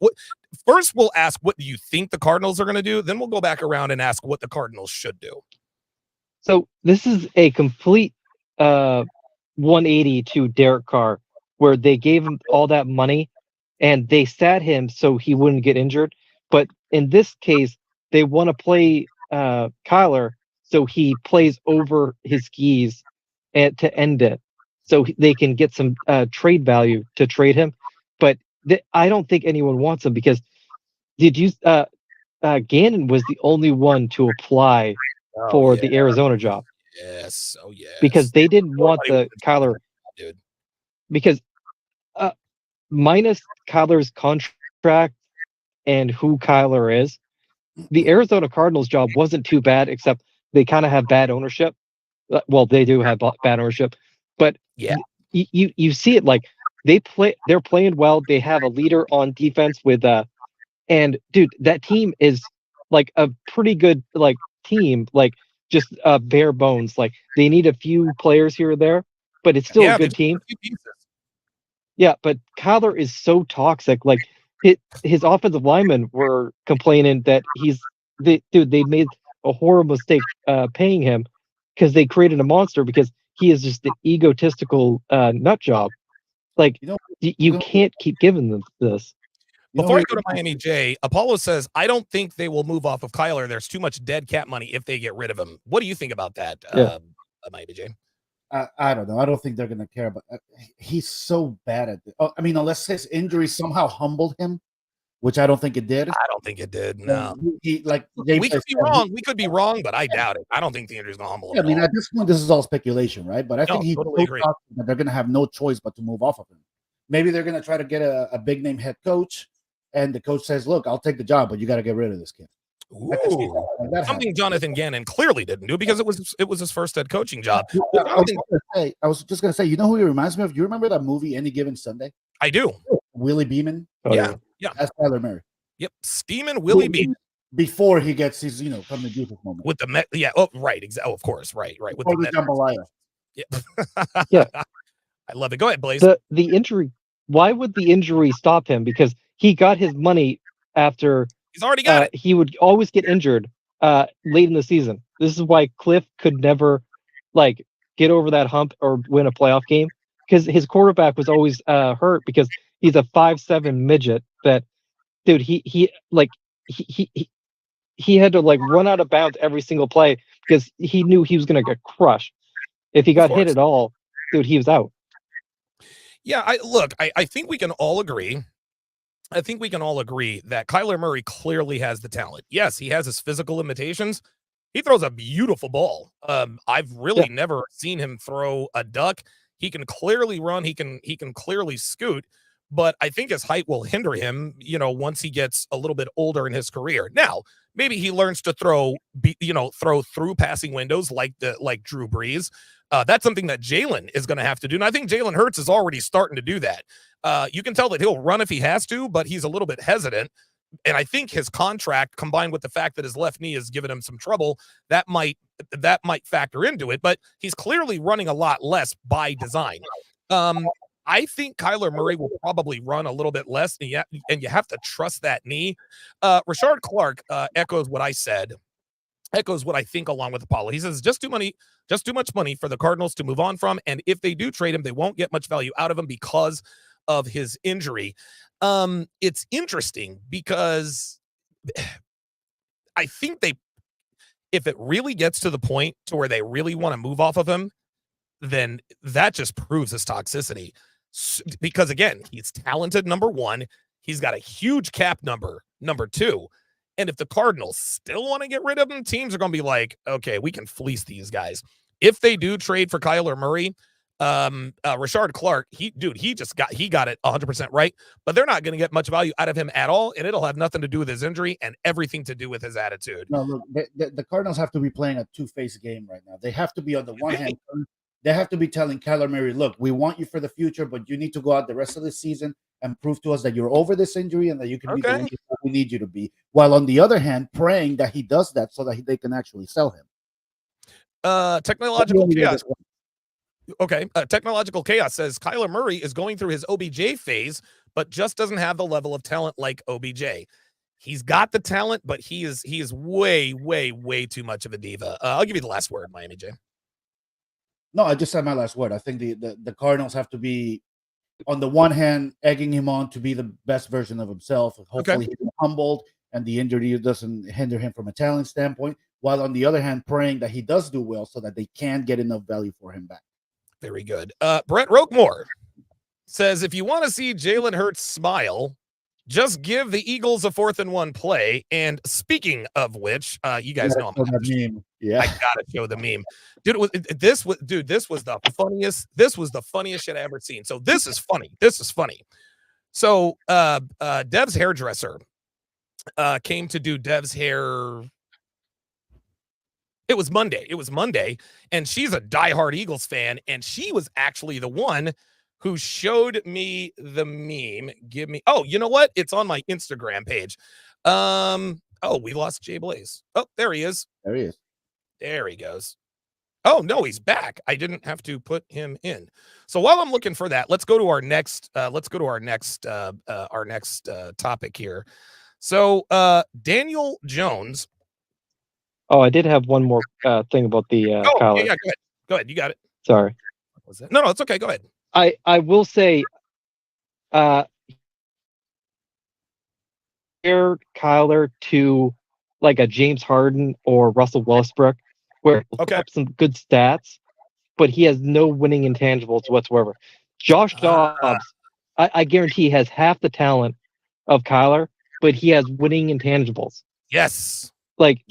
First, we'll ask, what do you think the Cardinals are going to do? Then we'll go back around and ask what the Cardinals should do. So this is a complete 180 to Derek Carr, where they gave him all that money and they sat him so he wouldn't get injured. But in this case, they want to play Kyler so he plays over his skis to end it, so they can get some trade value to trade him. But I don't think anyone wants him because Gannon was the only one to apply for the Arizona job. Yes, because they didn't want the Kyler, dude. Because minus Kyler's contract and who Kyler is, the Arizona Cardinals job wasn't too bad, except they kind of have bad ownership. Well, they do have bad ownership, but you see it, like they're playing well. They have a leader on defense with and dude, that team is like a pretty good team, just bare bones. Like they need a few players here or there, but it's still a good team. Yeah, but Kyler is so toxic. Like his offensive linemen were complaining that they made a horrible mistake paying him because they created a monster, because he is just an egotistical nut job. Like you can't keep giving them this. Before I go to Miami J, Apollo says, I don't think they will move off of Kyler. There's too much dead cap money if they get rid of him. What do you think about that, Miami J? I don't know. I don't think they're going to care, but he's so bad at it. I mean, unless his injury somehow humbled him, which I don't think it did. I don't think it did. No. We could be wrong. We could be wrong, but I doubt it. I don't think the injury's going to humble him. I mean, at this point, this is all speculation, right? But I think he's totally agree that they're going to have no choice but to move off of him. Maybe they're going to try to get a big name head coach, and the coach says, "Look, I'll take the job, but you got to get rid of this kid." Something Jonathan Gannon clearly didn't do because it was his first head coaching job. I was just gonna say, you know who he reminds me of? You remember that movie Any Given Sunday? I do. Willie Beeman. Yeah. That's Kyler Murray. Yep, Steamin' Willie Beeman before he gets his come to Jesus moment with the of course, right with the jambalaya. Yeah, I love it. Go ahead, Blaze. The injury. Why would the injury stop him? Because he got his money after. He's already got it. He would always get injured late in the season. This is why Cliff could never get over that hump or win a playoff game, because his quarterback was always hurt because he's a 5'7" midget that, dude, he had to run out of bounds every single play because he knew he was going to get crushed. If he got hit at all, dude, he was out. Yeah, I think we can all agree. I think we can all agree that Kyler Murray clearly has the talent. Yes, he has his physical limitations. He throws a beautiful ball. I've really never seen him throw a duck. He can clearly run. He can clearly scoot. But I think his height will hinder him, once he gets a little bit older in his career. Now, maybe he learns to throw through passing windows like Drew Brees. That's something that Jalen is going to have to do. And I think Jalen Hurts is already starting to do that. You can tell that he'll run if he has to, but he's a little bit hesitant. And I think his contract, combined with the fact that his left knee has given him some trouble, that might factor into it. But he's clearly running a lot less by design. I think Kyler Murray will probably run a little bit less, and you have to trust that knee. Rashard Clark echoes what I said, echoes what I think along with Apollo. He says just too much money for the Cardinals to move on from, and if they do trade him, they won't get much value out of him because of his injury. It's interesting because I think if it really gets to the point to where they really want to move off of him, then that just proves his toxicity. Because again, he's talented, number one. He's got a huge cap number two. And if the Cardinals still want to get rid of him, teams are going to be like, okay, we can fleece these guys. If they do trade for Kyler Murray, Rashard Clark, he got it 100% right, but they're not going to get much value out of him at all, and it'll have nothing to do with his injury and everything to do with his attitude. No, look, the Cardinals have to be playing a two-faced game right now. They have to be, on the one hand, they have to be telling Kyler Murray, look, we want you for the future, but you need to go out the rest of the season and prove to us that you're over this injury and that you can be the we need you to be. While on the other hand, praying that he does that so that they can actually sell him. Technological chaos. Okay. Technological chaos says Kyler Murray is going through his OBJ phase, but just doesn't have the level of talent like OBJ. He's got the talent, but he is way, way, way too much of a diva. I'll give you the last word, Miami J. No, I just said my last word. I think the Cardinals have to be, on the one hand, egging him on to be the best version of himself. Hopefully he's humbled and the injury doesn't hinder him from a talent standpoint, while on the other hand, praying that he does do well so that they can get enough value for him back. Very good. Brett Roquemore says, if you want to see Jalen Hurts smile, just give the Eagles a 4th and 1 play. And speaking of which, you guys know I'm meme. Yeah, I gotta show the meme, this was the funniest shit I ever seen. So this is funny. So Dev's hairdresser came to do Dev's hair. It was Monday, and she's a diehard Eagles fan, and she was actually the one who showed me the meme. Oh, you know what? It's on my Instagram page. Oh, we lost Jay Blaze. Oh, there he is. There he goes. Oh, no, he's back. I didn't have to put him in. So while I'm looking for that, let's go to our next topic here. So Daniel Jones. Oh, I did have one more thing about the Kyler. Yeah, go ahead. You got it. Sorry. What was that? No, it's okay. Go ahead. I will say Kyler to like a James Harden or Russell Westbrook, where he'll put up some good stats, but he has no winning intangibles whatsoever. Josh Dobbs, I guarantee, has half the talent of Kyler, but he has winning intangibles. Yes. Like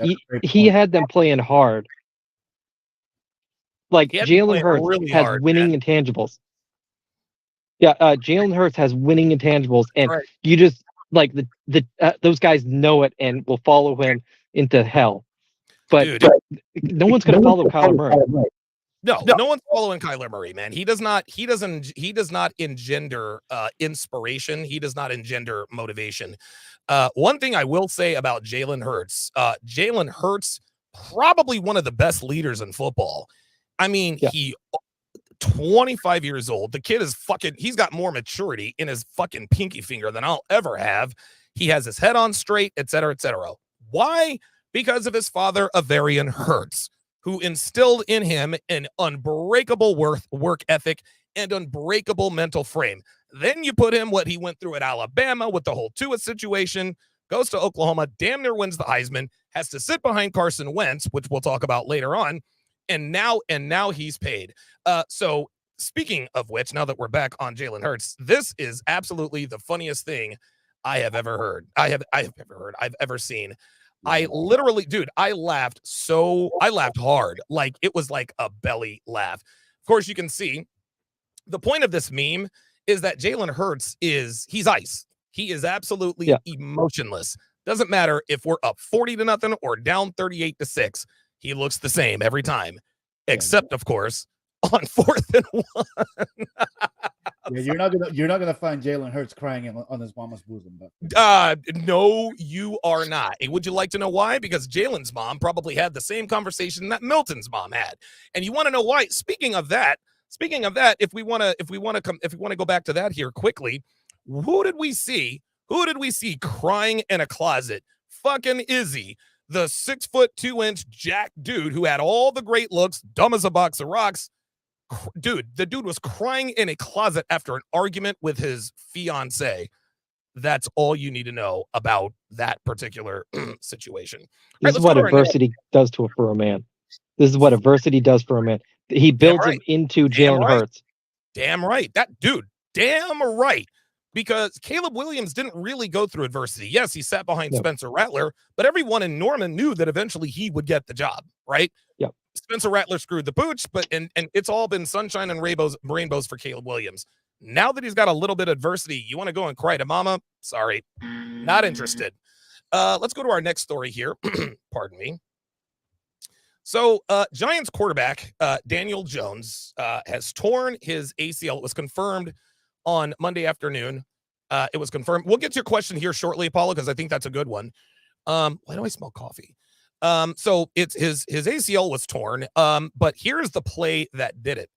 he had them playing hard. Like Jalen Hurts really has hard, winning man. intangibles. Yeah, Jalen Hurts has winning intangibles, and you just like those guys know it and will follow him into hell. But no one's going to follow Kyler Murray. No one's following Kyler Murray, man. He does not engender inspiration. He does not engender motivation. One thing I will say about Jalen Hurts, probably one of the best leaders in football. I mean, he 25 years old. The kid is he's got more maturity in his fucking pinky finger than I'll ever have. He has his head on straight, et cetera, et cetera. Why? Because of his father, Avarian Hurts, who instilled in him an unbreakable work ethic and unbreakable mental frame. Then you put him what he went through at Alabama with the whole Tua situation, goes to Oklahoma, damn near wins the Heisman, has to sit behind Carson Wentz, which we'll talk about later on, and now he's paid. So speaking of which, now that we're back on Jalen Hurts, this is absolutely the funniest thing I have ever heard. I've ever seen. I literally, dude, I laughed hard. Like it was like a belly laugh. Of course, you can see the point of this meme is that Jalen Hurts he's ice. He is absolutely emotionless. Doesn't matter if we're up 40-0 or down 38-6. He looks the same every time, except of course on 4th and 1. You're not gonna find Jalen Hurts crying on his mama's bosom. No, you are not. And would you like to know why? Because Jalen's mom probably had the same conversation that Milton's mom had. And you want to know why? Speaking of that, if we want to go back to that here quickly, who did we see crying in a closet? Fucking Izzy, the 6'2" jack dude who had all the great looks, dumb as a box of rocks. Dude, the dude was crying in a closet after an argument with his fiance. That's all you need to know about that particular situation. This is what adversity does for a man. This is what adversity does for a man. He builds him into Jalen Hurts. Damn right. That dude, damn right. Because Caleb Williams didn't really go through adversity. Yes, he sat behind Spencer Rattler, but everyone in Norman knew that eventually he would get the job, right? Yep. Spencer Rattler screwed the pooch, but and it's all been sunshine and rainbows for Caleb Williams. Now that he's got a little bit of adversity, you want to go and cry to mama? Sorry, not interested. Let's go to our next story here. Pardon me. So Giants quarterback Daniel Jones has torn his ACL. It was confirmed on Monday afternoon. It was confirmed. We'll get to your question here shortly, Apollo, because I think that's a good one. Why do I smell coffee? So it's his ACL was torn. But here's the play that did it.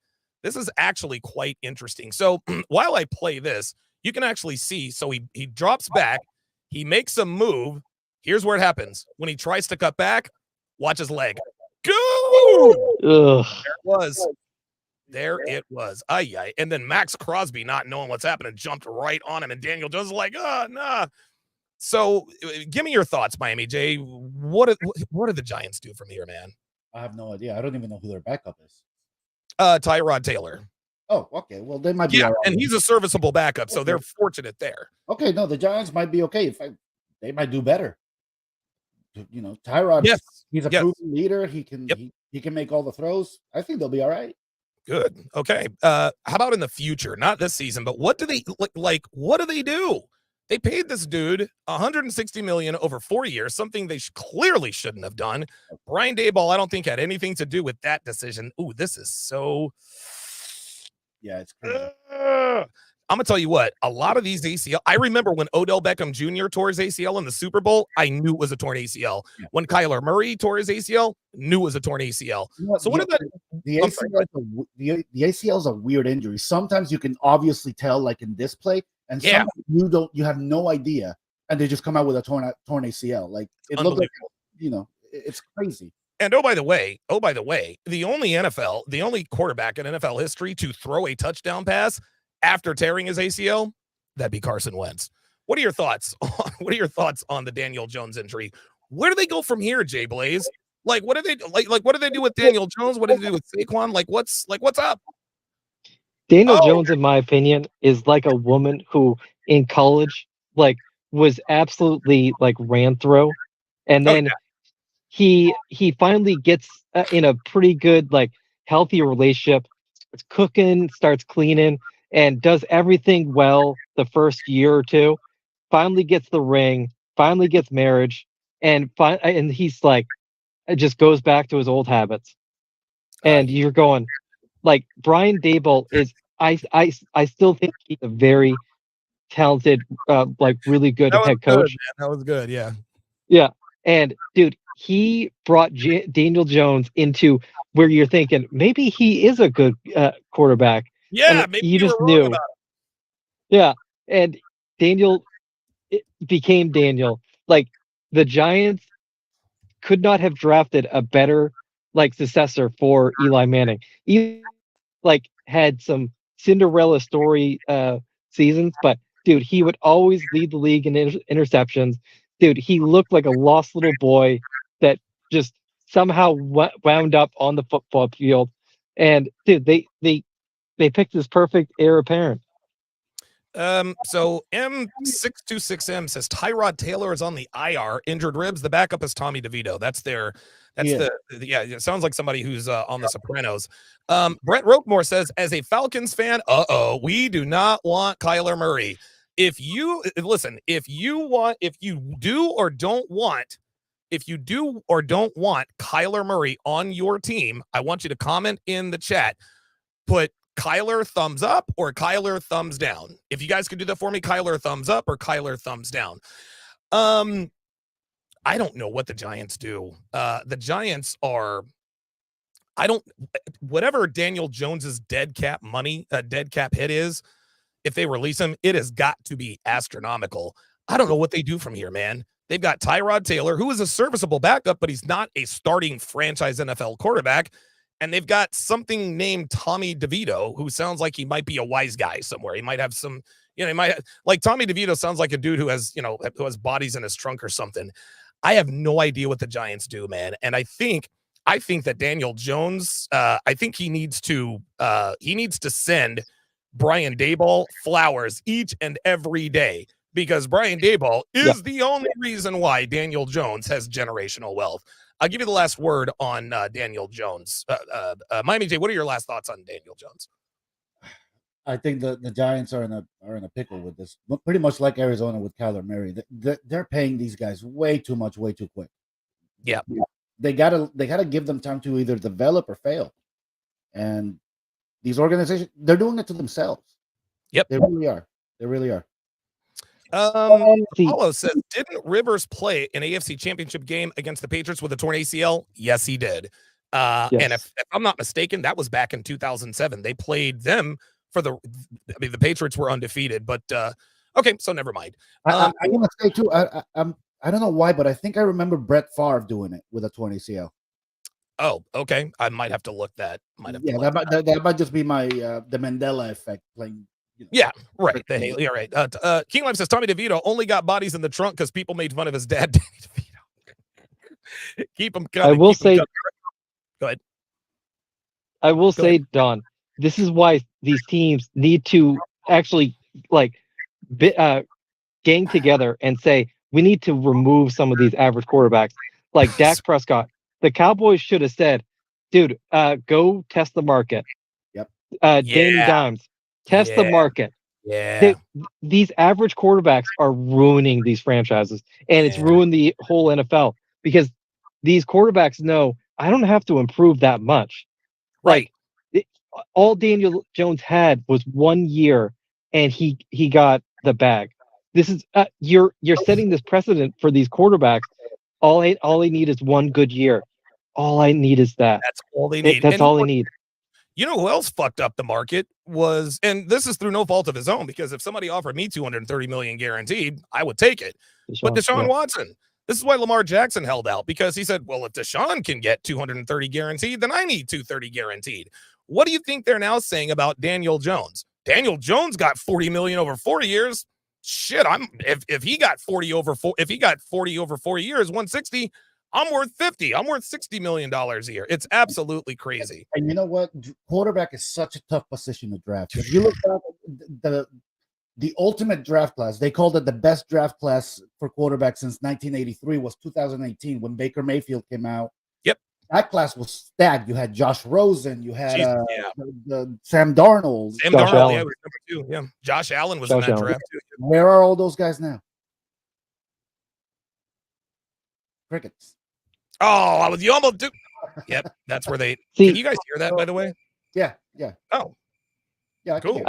This is actually quite interesting. So while I play this, you can actually see. So he drops back, he makes a move. Here's where it happens. When he tries to cut back, watch his leg. Go! There it was. There it was. Ay. And then Max Crosby, not knowing what's happening, jumped right on him. And Daniel Jones is like, oh, nah. So give me your thoughts, Miami J. What do the Giants do from here, man? I have no idea. I don't even know who their backup is. Tyrod Taylor. Oh, okay. Well, they might be all right. And he's a serviceable backup, so they're fortunate there. Okay, no, the Giants might be okay. They might do better. You know, Tyrod, he's a proven leader. He can he can make all the throws. I think they'll be all right. Good. Okay. How about in the future? Not this season, but what do they what do they do? They paid this dude $160 million over 4 years, something they clearly shouldn't have done. Brian Daboll, I don't think, had anything to do with that decision. Ooh, this is so. Yeah, it's crazy. I'm gonna tell you what. A lot of these ACL. I remember when Odell Beckham Jr. tore his ACL in the Super Bowl. I knew it was a torn ACL. Yeah. When Kyler Murray tore his ACL, knew it was a torn ACL. You know, so what about the ACL? The ACL is a weird injury. Sometimes you can obviously tell, like in this play. And sometimes you have no idea, and they just come out with a torn ACL. Like it looks like, it's crazy. And oh by the way, the only quarterback in NFL history to throw a touchdown pass after tearing his ACL, that'd be Carson Wentz. What are your thoughts? What are your thoughts on the Daniel Jones injury? Where do they go from here, Jay Blaze? Like, what do they like? What do they do with Daniel Jones? What do they do with Saquon? Like, what's up? Daniel Jones, in my opinion, is like a woman who in college, like, was absolutely like ran through, and then he finally gets in a pretty good, like, healthy relationship, starts cooking, starts cleaning, and does everything well the first year or two. Finally gets the ring, finally gets marriage, and he's like, it just goes back to his old habits. And you're going, like, Brian Daboll is, I still think he's a very talented, like, really good head coach. Good, that was good. Yeah. Yeah. And dude, he brought Daniel Jones into where you're thinking maybe he is a good quarterback. Yeah, and maybe you just were knew. wrong about Yeah. And Daniel became Daniel. Like, the Giants could not have drafted a better, like, successor for Eli Manning. He, like, had some Cinderella story seasons, but dude, he would always lead the league in interceptions. Dude, he looked like a lost little boy that just somehow wound up on the football field. And dude, they picked this perfect heir apparent. So M626M says Tyrod Taylor is on the IR, injured ribs. The backup is Tommy DeVito. That's it sounds like somebody who's on the Sopranos. Brent Roquemore says, as a Falcons fan, we do not want Kyler Murray. If you do or don't want Kyler Murray on your team, I want you to comment in the chat. Put Kyler thumbs up or Kyler thumbs down. If you guys could do that for me, Kyler thumbs up or Kyler thumbs down. I don't know what the Giants do. The Giants are, whatever Daniel Jones's dead cap hit is, if they release him, it has got to be astronomical. I don't know what they do from here, man. They've got Tyrod Taylor, who is a serviceable backup, but he's not a starting franchise NFL quarterback. And they've got something named Tommy DeVito, who sounds like he might be a wise guy somewhere. He might have some, he might, like, Tommy DeVito sounds like a dude who has bodies in his trunk or something. I have no idea what the Giants do, man. And I think that Daniel Jones, I think he needs to send Brian Daboll flowers each and every day, because Brian Daboll is the only reason why Daniel Jones has generational wealth. I'll give you the last word on Daniel Jones. Miami J, what are your last thoughts on Daniel Jones? I think the Giants are in a pickle with this, pretty much like Arizona with Kyler Murray. They're paying these guys way too much, way too quick. Yeah, they gotta give them time to either develop or fail. And these organizations, they're doing it to themselves. Yep, they really are. They really are. Apollo says, didn't Rivers play an AFC Championship game against the Patriots with a torn ACL? Yes, he did. Yes. And if I'm not mistaken, that was back in 2007. They played them for the Patriots were undefeated, but okay, so never mind. I want to say too, I don't know why, but I think I remember Brett Favre doing it with a torn ACL. Oh, okay. I might have to look that. That might just be my the Mandela effect playing. Yeah, right. Yeah, right. King Life says Tommy DeVito only got bodies in the trunk because people made fun of his dad, Danny DeVito. Keep him coming. I will say, go ahead. I will say, Don, this is why these teams need to actually, like, gang together and say, we need to remove some of these average quarterbacks, like Dak Prescott. The Cowboys should have said, dude, go test the market. Yep. Danny Dimes. Test the market. Yeah. These average quarterbacks are ruining these franchises, and it's ruined the whole NFL, because these quarterbacks know I don't have to improve that much. Right. All Daniel Jones had was 1 year, and he got the bag. This is you're setting this precedent for these quarterbacks. All I need is 1 good year. All I need is that. That's all they need. That's all they need. You know who else fucked up the market was, and this is through no fault of his own, because if somebody offered me $230 million guaranteed, I would take it. But Deshaun Watson, this is why Lamar Jackson held out, because he said, well, if Deshaun can get 230 guaranteed, then I need 230 guaranteed. What do you think they're now saying about Daniel Jones? Daniel Jones got $40 million over 4 years. shit, if he got 40 over 4 years, 160, I'm worth 50. I'm worth $60 million a year. It's absolutely crazy. And you know what? Quarterback is such a tough position to draft. If you look at the ultimate draft class, they called it the best draft class for quarterbacks since 1983, was 2018 when Baker Mayfield came out. Yep. That class was stacked. You had Josh Rosen, you had the Sam Darnold. Josh Allen. Was number 2. Yeah. Josh Allen was in that draft too. Where are all those guys now? Crickets. Oh, you almost do. Yep, that's where they. Can you guys hear that, by the way? Yeah. Oh, yeah, cool.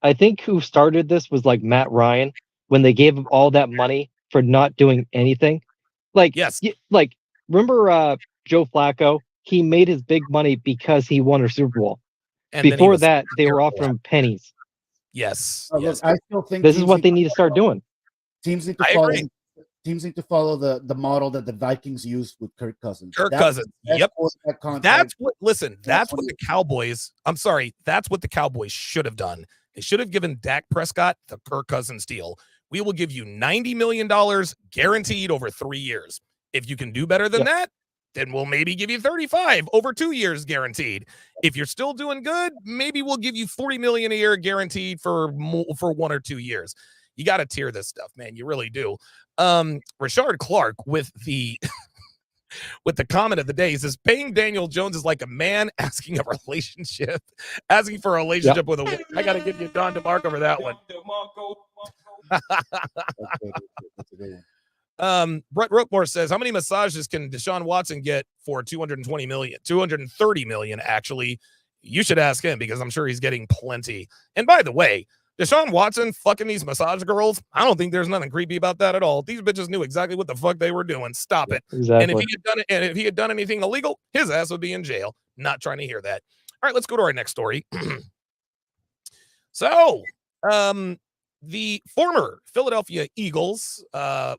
I think who started this was like Matt Ryan when they gave him all that money for not doing anything. Like, yes, like remember Joe Flacco? He made his big money because he won a Super Bowl. And before that, they were offering him pennies. Yes. Look, I still think this is what they need to start doing. Teams need to follow. Teams need to follow the model that the Vikings used with Kirk Cousins. Yep. That's what. Listen, that's what the Cowboys. I'm sorry. That's what the Cowboys should have done. They should have given Dak Prescott the Kirk Cousins deal. We will give you $90 million guaranteed over 3 years. If you can do better than that, then we'll maybe give you 35 over 2 years guaranteed. If you're still doing good, maybe we'll give you $40 million a year guaranteed for 1 or 2 years. You got to tier this stuff, man. You really do. Rashard Clark with the with the comment of the day, he says paying Daniel Jones is like a man asking for a relationship with a woman. I got to give you Don DeMarco for that one. Brett Rookmore says, how many massages can Deshaun Watson get for $230 million? Actually, you should ask him because I'm sure he's getting plenty. And by the way, Deshaun Watson fucking these massage girls, I don't think there's nothing creepy about that at all. These bitches knew exactly what the fuck they were doing. Stop it. Exactly. And if he had done anything illegal, his ass would be in jail. Not trying to hear that. All right, let's go to our next story. So, the former Philadelphia Eagles,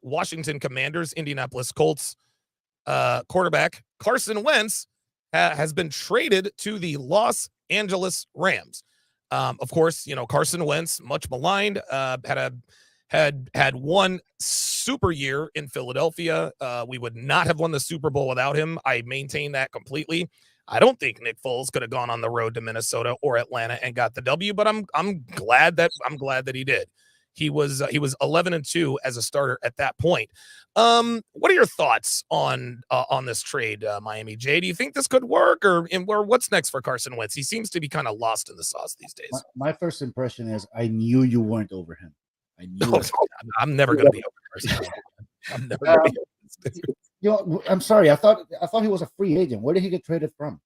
Washington Commanders, Indianapolis Colts quarterback Carson Wentz has been traded to the Los Angeles Rams. Of course, Carson Wentz, much maligned, had one super year in Philadelphia. We would not have won the Super Bowl without him. I maintain that completely. I don't think Nick Foles could have gone on the road to Minnesota or Atlanta and got the W, but I'm glad that he did. He was 11-2 as a starter at that point. What are your thoughts on this trade, Miami? Jay, do you think this could work, or what's next for Carson Wentz? He seems to be kind of lost in the sauce these days. My first impression is I knew you weren't over him. I knew. I'm never going to be over Carson. I'm never going to be. I'm sorry. I thought he was a free agent. Where did he get traded from?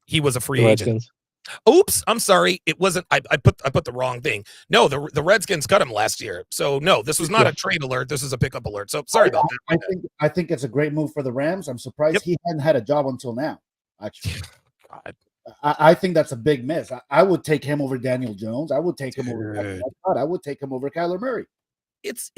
He was a free agent. Oops, I'm sorry. It wasn't. I put the wrong thing. No, the Redskins cut him last year. So no, this was not a trade alert. This is a pickup alert. So sorry about that. I think it's a great move for the Rams. I'm surprised he hadn't had a job until now. Actually, I think that's a big miss. I would take him over Daniel Jones. I would take him over. I would take him over Kyler Murray. It's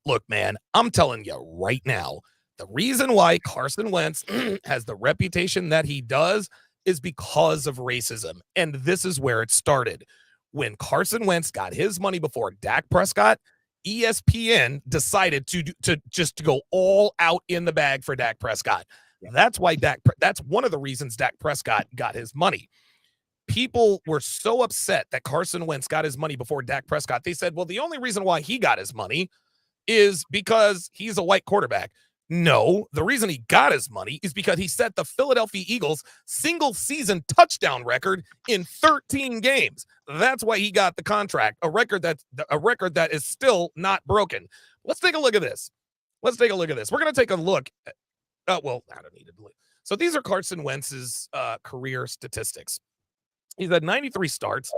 look, man. I'm telling you right now, the reason why Carson Wentz has the reputation that he does is because of racism. And this is where it started. When Carson Wentz got his money before Dak Prescott, ESPN decided to go all out in the bag for Dak Prescott. That's why that's one of the reasons Dak Prescott got his money. People were so upset that Carson Wentz got his money before Dak Prescott. They said, well, the only reason why he got his money is because he's a white quarterback. No, the reason he got his money is because he set the Philadelphia Eagles single season touchdown record in 13 games. That's why he got the contract, a record that is still not broken. Let's take a look at this. We're going to take a look at, I don't need to do it. So these are Carson Wentz's career statistics. He's had 93 starts.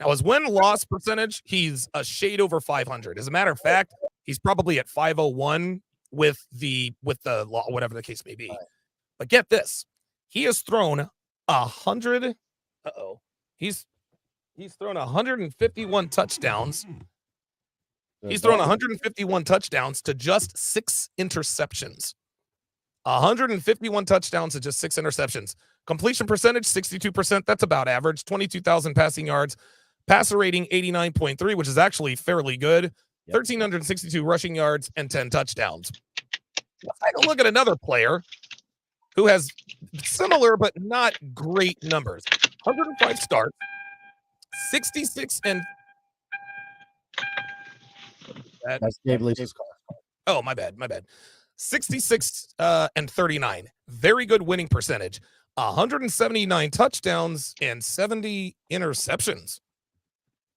Now, his win-loss percentage, he's a shade over 500. As a matter of fact, he's probably at 501 with the law, whatever the case may be. But get this. He has thrown 100. He's thrown 151 touchdowns. He's thrown 151 touchdowns to just 6 interceptions. 151 touchdowns to just 6 interceptions. Completion percentage, 62%. That's about average. 22,000 passing yards. passer rating 89.3, which is actually fairly good. 1,362 rushing yards and 10 touchdowns. Let's take a look at another player who has similar but not great numbers. 105 starts, 66 and that's Gabe Lee's car. Oh, my bad. 66 and 39. Very good winning percentage. 179 touchdowns and 70 interceptions.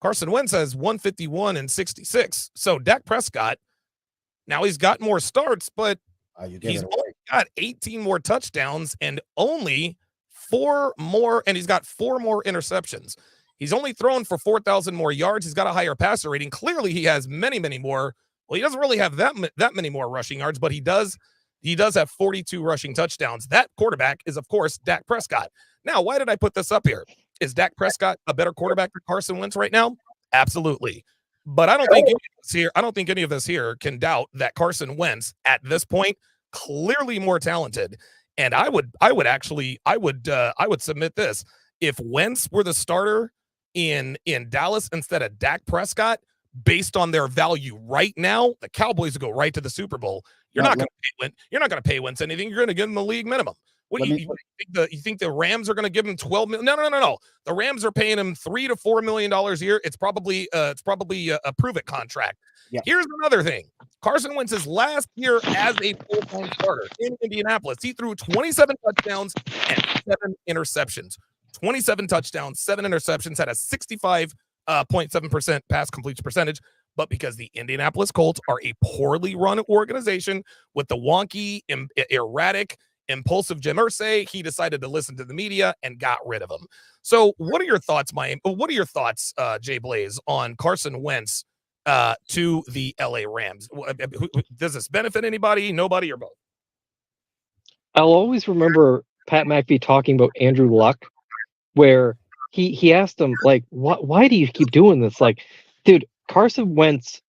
Carson Wentz has 151 and 66. So Dak Prescott, now he's got more starts, but he's only got 18 more touchdowns and only 4 more, and he's got 4 more interceptions. He's only thrown for 4,000 more yards. He's got a higher passer rating. Clearly, he has many more. Well, he doesn't really have that many more rushing yards, but he does have 42 rushing touchdowns. That quarterback is, of course, Dak Prescott. Now, why did I put this up here? Is Dak Prescott a better quarterback than Carson Wentz right now? Absolutely. But I don't think any of us here can doubt that Carson Wentz at this point clearly more talented. And I would submit this: if Wentz were the starter in Dallas instead of Dak Prescott, based on their value right now, the Cowboys would go right to the Super Bowl. You're not going to pay Wentz anything. You're going to give him the league minimum. What you think the Rams are going to give him $12 million? No. The Rams are paying him $3 to $4 million a year. It's probably a prove-it contract. Yeah. Here's another thing: Carson Wentz's last year as a full-time starter in Indianapolis, he threw 27 touchdowns and 7 interceptions. 27 touchdowns, 7 interceptions, had a 65.7% pass completion percentage. But because the Indianapolis Colts are a poorly run organization with the wonky, erratic, impulsive Jim Irsay, he decided to listen to the media and got rid of him. So what are your thoughts, Jay Blaze, on Carson Wentz to the LA Rams? Does this benefit anybody, nobody, or both? I'll always remember Pat McAfee talking about Andrew Luck, where he asked him, like, why do you keep doing this? Like, dude, Carson Wentz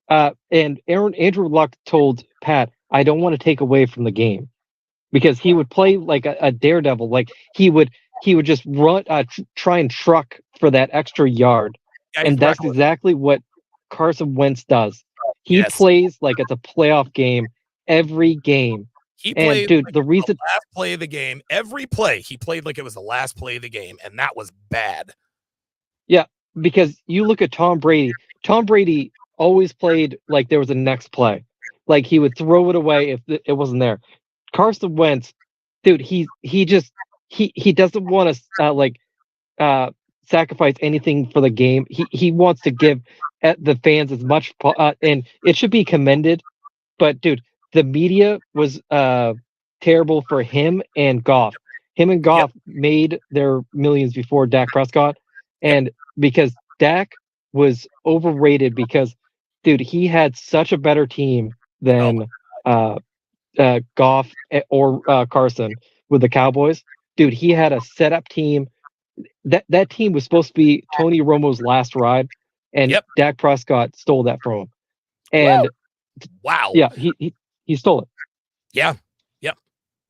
and Andrew Luck told Pat, I don't want to take away from the game, because he would play like a daredevil. Like he would just run, try and truck for that extra yard. Yeah, and that's exactly what Carson Wentz does. He plays like it's a playoff game every game. He played, dude, like the last play of the game, every play he played like it was the last play of the game, and that was bad. Yeah, because you look at Tom Brady. Tom Brady always played like there was a next play. Like he would throw it away if it wasn't there. Carson Wentz, dude, he doesn't want to sacrifice anything for the game. He wants to give the fans as much, and it should be commended. But dude, the media was terrible for him and Goff. Him and Goff made their millions before Dak Prescott, and because Dak was overrated, because dude, he had such a better team than Goff or Carson with the Cowboys. Dude, he had a setup team. That team was supposed to be Tony Romo's last ride, and Dak Prescott stole that from him. And wow, yeah, he stole it. Yeah.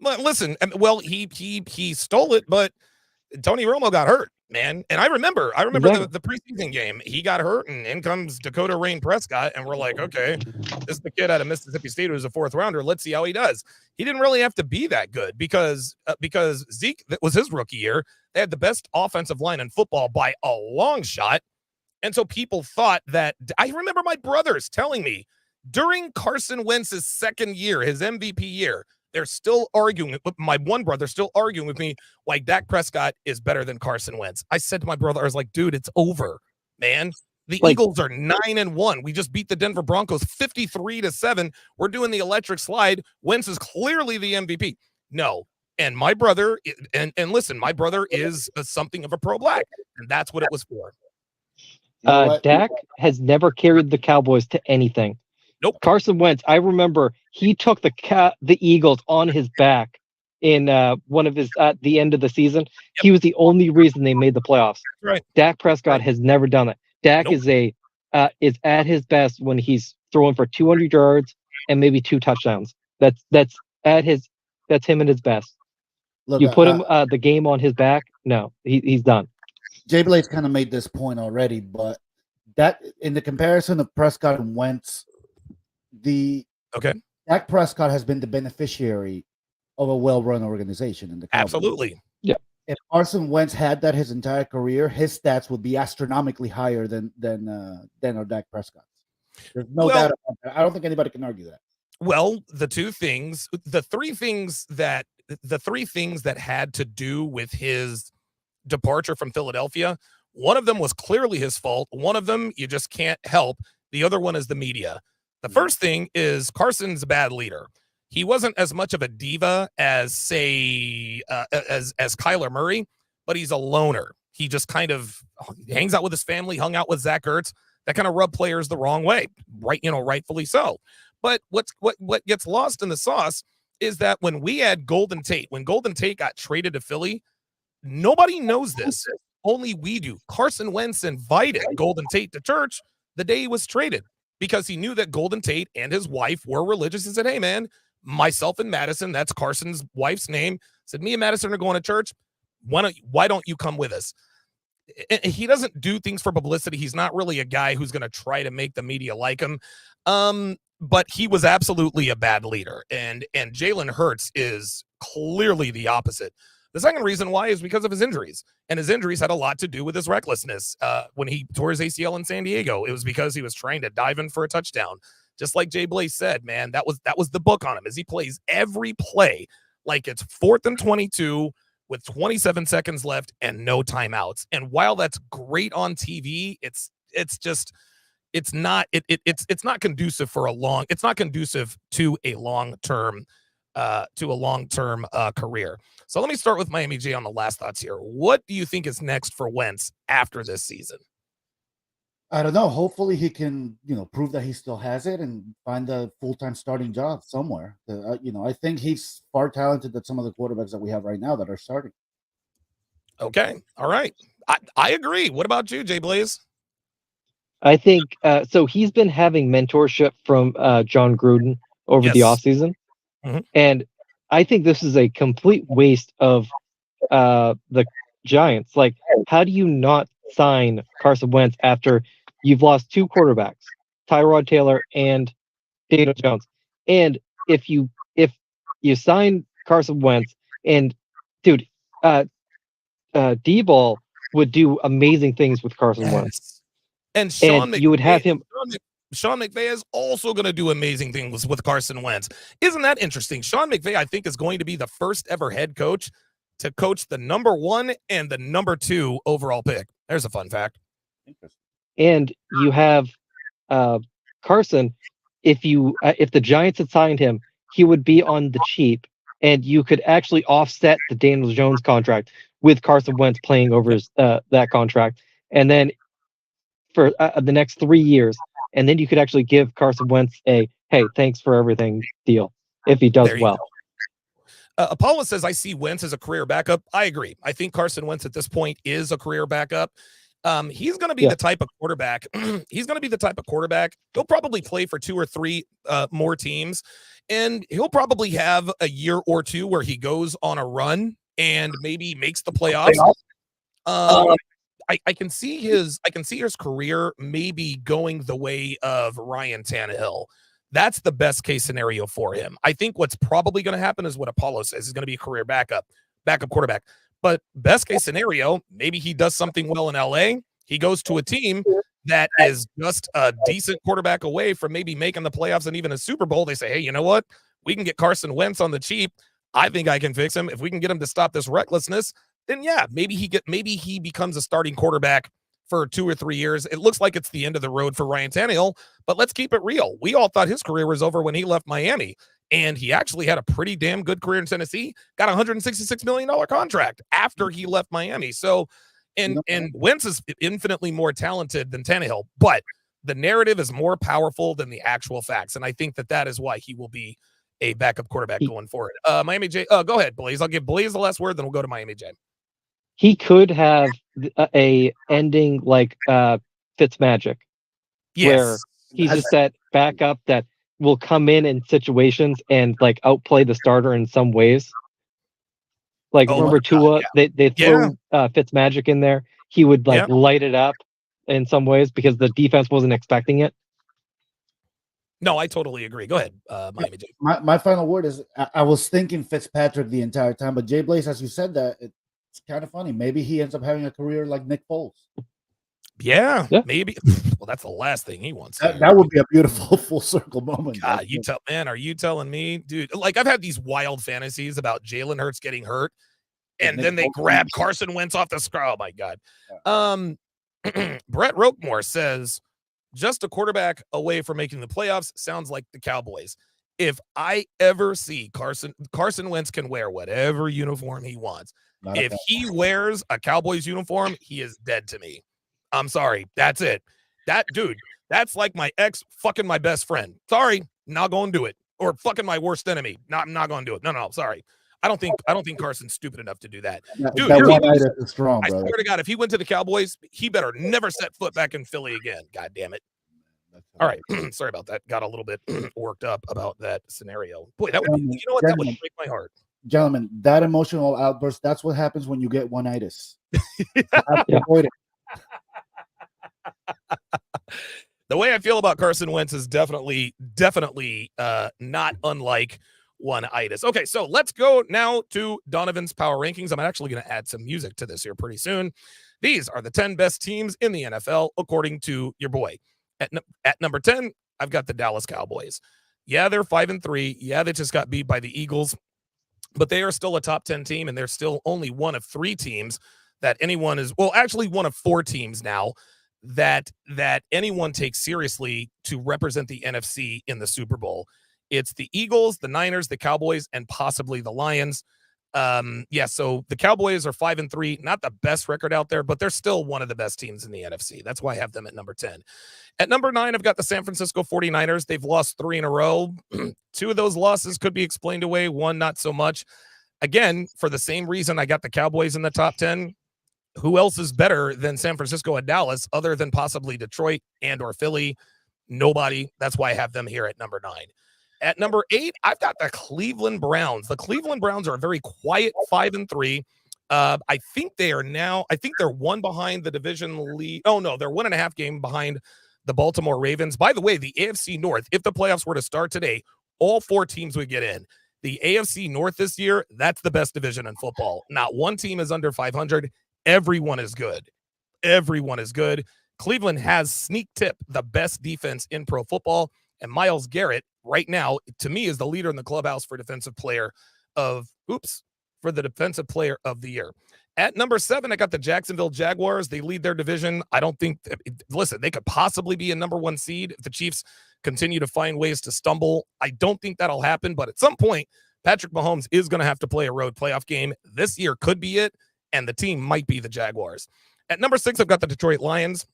Well, listen, well, he stole it, but Tony Romo got hurt, man. And I remember the preseason game. He got hurt, and in comes Dakota Rain Prescott, and we're like, okay, this is the kid out of Mississippi State who's a 4th rounder. Let's see how he does. He didn't really have to be that good because Zeke, that was his rookie year. They had the best offensive line in football by a long shot, and so people thought that. I remember my brothers telling me during Carson Wentz's second year, his MVP year, they're still arguing. My one brother still arguing with me why Dak Prescott is better than Carson Wentz. I said to my brother, I was like, dude, it's over, man. The Eagles are 9-1. We just beat the Denver Broncos 53-7. We're doing the electric slide. Wentz is clearly the MVP. No. And my brother, and listen, my brother is something of a pro-black, and that's what it was for. Dak has never carried the Cowboys to anything. Nope. Carson Wentz, I remember he took the Eagles on his back in one of his at the end of the season. Yep. He was the only reason they made the playoffs. Right. Dak Prescott has never done that. Dak is at his best when he's throwing for 200 yards and maybe 2 touchdowns. That's him at his best. Look, you put him the game on his back. No, he's done. Jay Blaze kind of made this point already, but that in the comparison of Prescott and Wentz, Dak Prescott has been the beneficiary of a well-run organization in the Cowboys. Absolutely. Yeah. If Carson Wentz had that his entire career, his stats would be astronomically higher than our Dak Prescott's. There's no doubt about that. I don't think anybody can argue that. Well, the three things that had to do with his departure from Philadelphia, one of them was clearly his fault. One of them you just can't help. The other one is the media. The first thing is Carson's a bad leader. He wasn't as much of a diva as, say, as Kyler Murray, but he's a loner. He just kind of hangs out with his family, hung out with Zach Ertz. That kind of rubbed players the wrong way, right? Rightfully so. But what gets lost in the sauce is that when we had Golden Tate, when Golden Tate got traded to Philly, nobody knows this. Only we do. Carson Wentz invited Golden Tate to church the day he was traded because he knew that Golden Tate and his wife were religious. He said, hey, man, myself and Madison, that's Carson's wife's name, said, me and Madison are going to church. Why don't you come with us? He doesn't do things for publicity. He's not really a guy who's going to try to make the media like him. But he was absolutely a bad leader. And Jalen Hurts is clearly the opposite. The second reason why is because of his injuries. And his injuries had a lot to do with his recklessness. When he tore his ACL in San Diego, it was because he was trying to dive in for a touchdown. Just like Jay Blaze said, man, that was the book on him, as he plays every play like it's 4th and 22 with 27 seconds left and no timeouts. And while that's great on TV, it's not conducive to a long-term career. So let me start with Miami J on the last thoughts here. What do you think is next for Wentz after this season? I don't know. Hopefully he can, prove that he still has it and find a full-time starting job somewhere. I think he's far talented than some of the quarterbacks that we have right now that are starting. Okay. All right. I agree. What about you, Jay Blaze? I think so. He's been having mentorship from John Gruden over the offseason. Mm-hmm. And I think this is a complete waste of the Giants. Like, how do you not sign Carson Wentz after you've lost two quarterbacks, Tyrod Taylor and Daniel Jones? And if you sign Carson Wentz, and dude, D-Ball would do amazing things with Carson Wentz. And you would have him. Sean McVay is also going to do amazing things with Carson Wentz. Isn't that interesting? Sean McVay, I think, is going to be the first ever head coach to coach the number 1 and the number 2 overall pick. There's a fun fact. And you have Carson. If the Giants had signed him, he would be on the cheap, and you could actually offset the Daniel Jones contract with Carson Wentz playing over that contract, and then for the next 3 years. And then you could actually give Carson Wentz a, hey, thanks for everything deal if he does well. Apollo says, I see Wentz as a career backup. I agree. I think Carson Wentz at this point is a career backup. He's going to be the type of quarterback. He's going to be the type of quarterback. He'll probably play for 2 or 3 more teams, and he'll probably have a year or 2 where he goes on a run and maybe makes the playoffs. I can see his career maybe going the way of Ryan Tannehill. That's the best case scenario for him. I think what's probably going to happen is what Apollo says. He's going to be a career backup quarterback. But best case scenario, maybe he does something well in LA. He goes to a team that is just a decent quarterback away from maybe making the playoffs and even a Super Bowl. They say, hey, you know what? We can get Carson Wentz on the cheap. I think I can fix him. If we can get him to stop this recklessness, then yeah, maybe he becomes a starting quarterback for 2 or 3 years. It looks like it's the end of the road for Ryan Tannehill, but let's keep it real. We all thought his career was over when he left Miami, and he actually had a pretty damn good career in Tennessee, got a $166 million contract after he left Miami. So, and Wentz is infinitely more talented than Tannehill, but the narrative is more powerful than the actual facts, and I think that is why he will be a backup quarterback going forward. Miami J, go ahead, Blaze. I'll give Blaze the last word, then we'll go to Miami J. He could have a ending like Fitzmagic, where he's just that backup that will come in situations and like outplay the starter in some ways. Like remember Tua, they throw Fitzmagic in there, he would light it up in some ways because the defense wasn't expecting it. No, I totally agree. Go ahead, Miami J. My final word is I was thinking Fitzpatrick the entire time, but Jay Blaze, as you said that, it's kind of funny. Maybe he ends up having a career like Nick Foles. Yeah, maybe. Well, that's the last thing he wants. That would be a beautiful full circle moment. God, are you telling me, dude? Like, I've had these wild fantasies about Jalen Hurts getting hurt, and then they grab Carson Wentz off the screen. Oh my God. Brett Roquemore says, just a quarterback away from making the playoffs sounds like the Cowboys. If I ever see Carson Wentz can wear whatever uniform he wants. If he wears a Cowboys uniform, he is dead to me. I'm sorry. That's it. That dude, that's like my ex fucking my best friend. Sorry, not going to do it. Or fucking my worst enemy. I'm not going to do it. No, sorry. I don't think Carson's stupid enough to do that. Dude, that is strong, I swear to God, if he went to the Cowboys, he better never set foot back in Philly again. God damn it. All right. Sorry about that. Got a little bit worked up about that scenario. Boy, that would be, you know what? That would break my heart. Gentlemen, that emotional outburst, that's what happens when you get one-itis. Avoid it. The way I feel about Carson Wentz is definitely not unlike one-itis. Okay, so let's go now to Donovan's power rankings. I'm actually going to add some music to this here pretty soon. These are the 10 best teams in the NFL, according to your boy. At number 10, I've got the Dallas Cowboys. Yeah, they're 5-3. Yeah, they just got beat by the Eagles, but they are still a top 10 team, and they're still only one of 3 teams that anyone is, well, actually one of 4 teams now that anyone takes seriously to represent the NFC in the Super Bowl. It's the Eagles, the Niners, the Cowboys, and possibly the Lions. So the Cowboys are 5-3, not the best record out there, but they're still one of the best teams in the NFC. That's why I have them at number 10. At number 9, I've got the San Francisco 49ers. They've lost 3 in a row. 2 of those losses could be explained away. 1, not so much. Again, for the same reason I got the Cowboys in the top 10. Who else is better than San Francisco and Dallas other than possibly Detroit and or Philly? Nobody. That's why I have them here at number 9. At number 8, I've got the Cleveland Browns. The Cleveland Browns are a very quiet 5-3. I think they're 1 behind the division lead. Oh, no, they're 1.5 game behind the Baltimore Ravens. By the way, the AFC North, if the playoffs were to start today, all 4 teams would get in. The AFC North this year, that's the best division in football. Not one team is under 500. Everyone is good. Everyone is good. Cleveland has sneak tip the best defense in pro football. And Myles Garrett right now, to me, is the leader in the clubhouse for defensive player of the year. At number 7, I got the Jacksonville Jaguars. They lead their division. I don't think, listen, they could possibly be a number 1 seed if the Chiefs continue to find ways to stumble. I don't think that'll happen, but at some point, Patrick Mahomes is going to have to play a road playoff game. This year could be it, and the team might be the Jaguars. At number 6, I've got the Detroit Lions.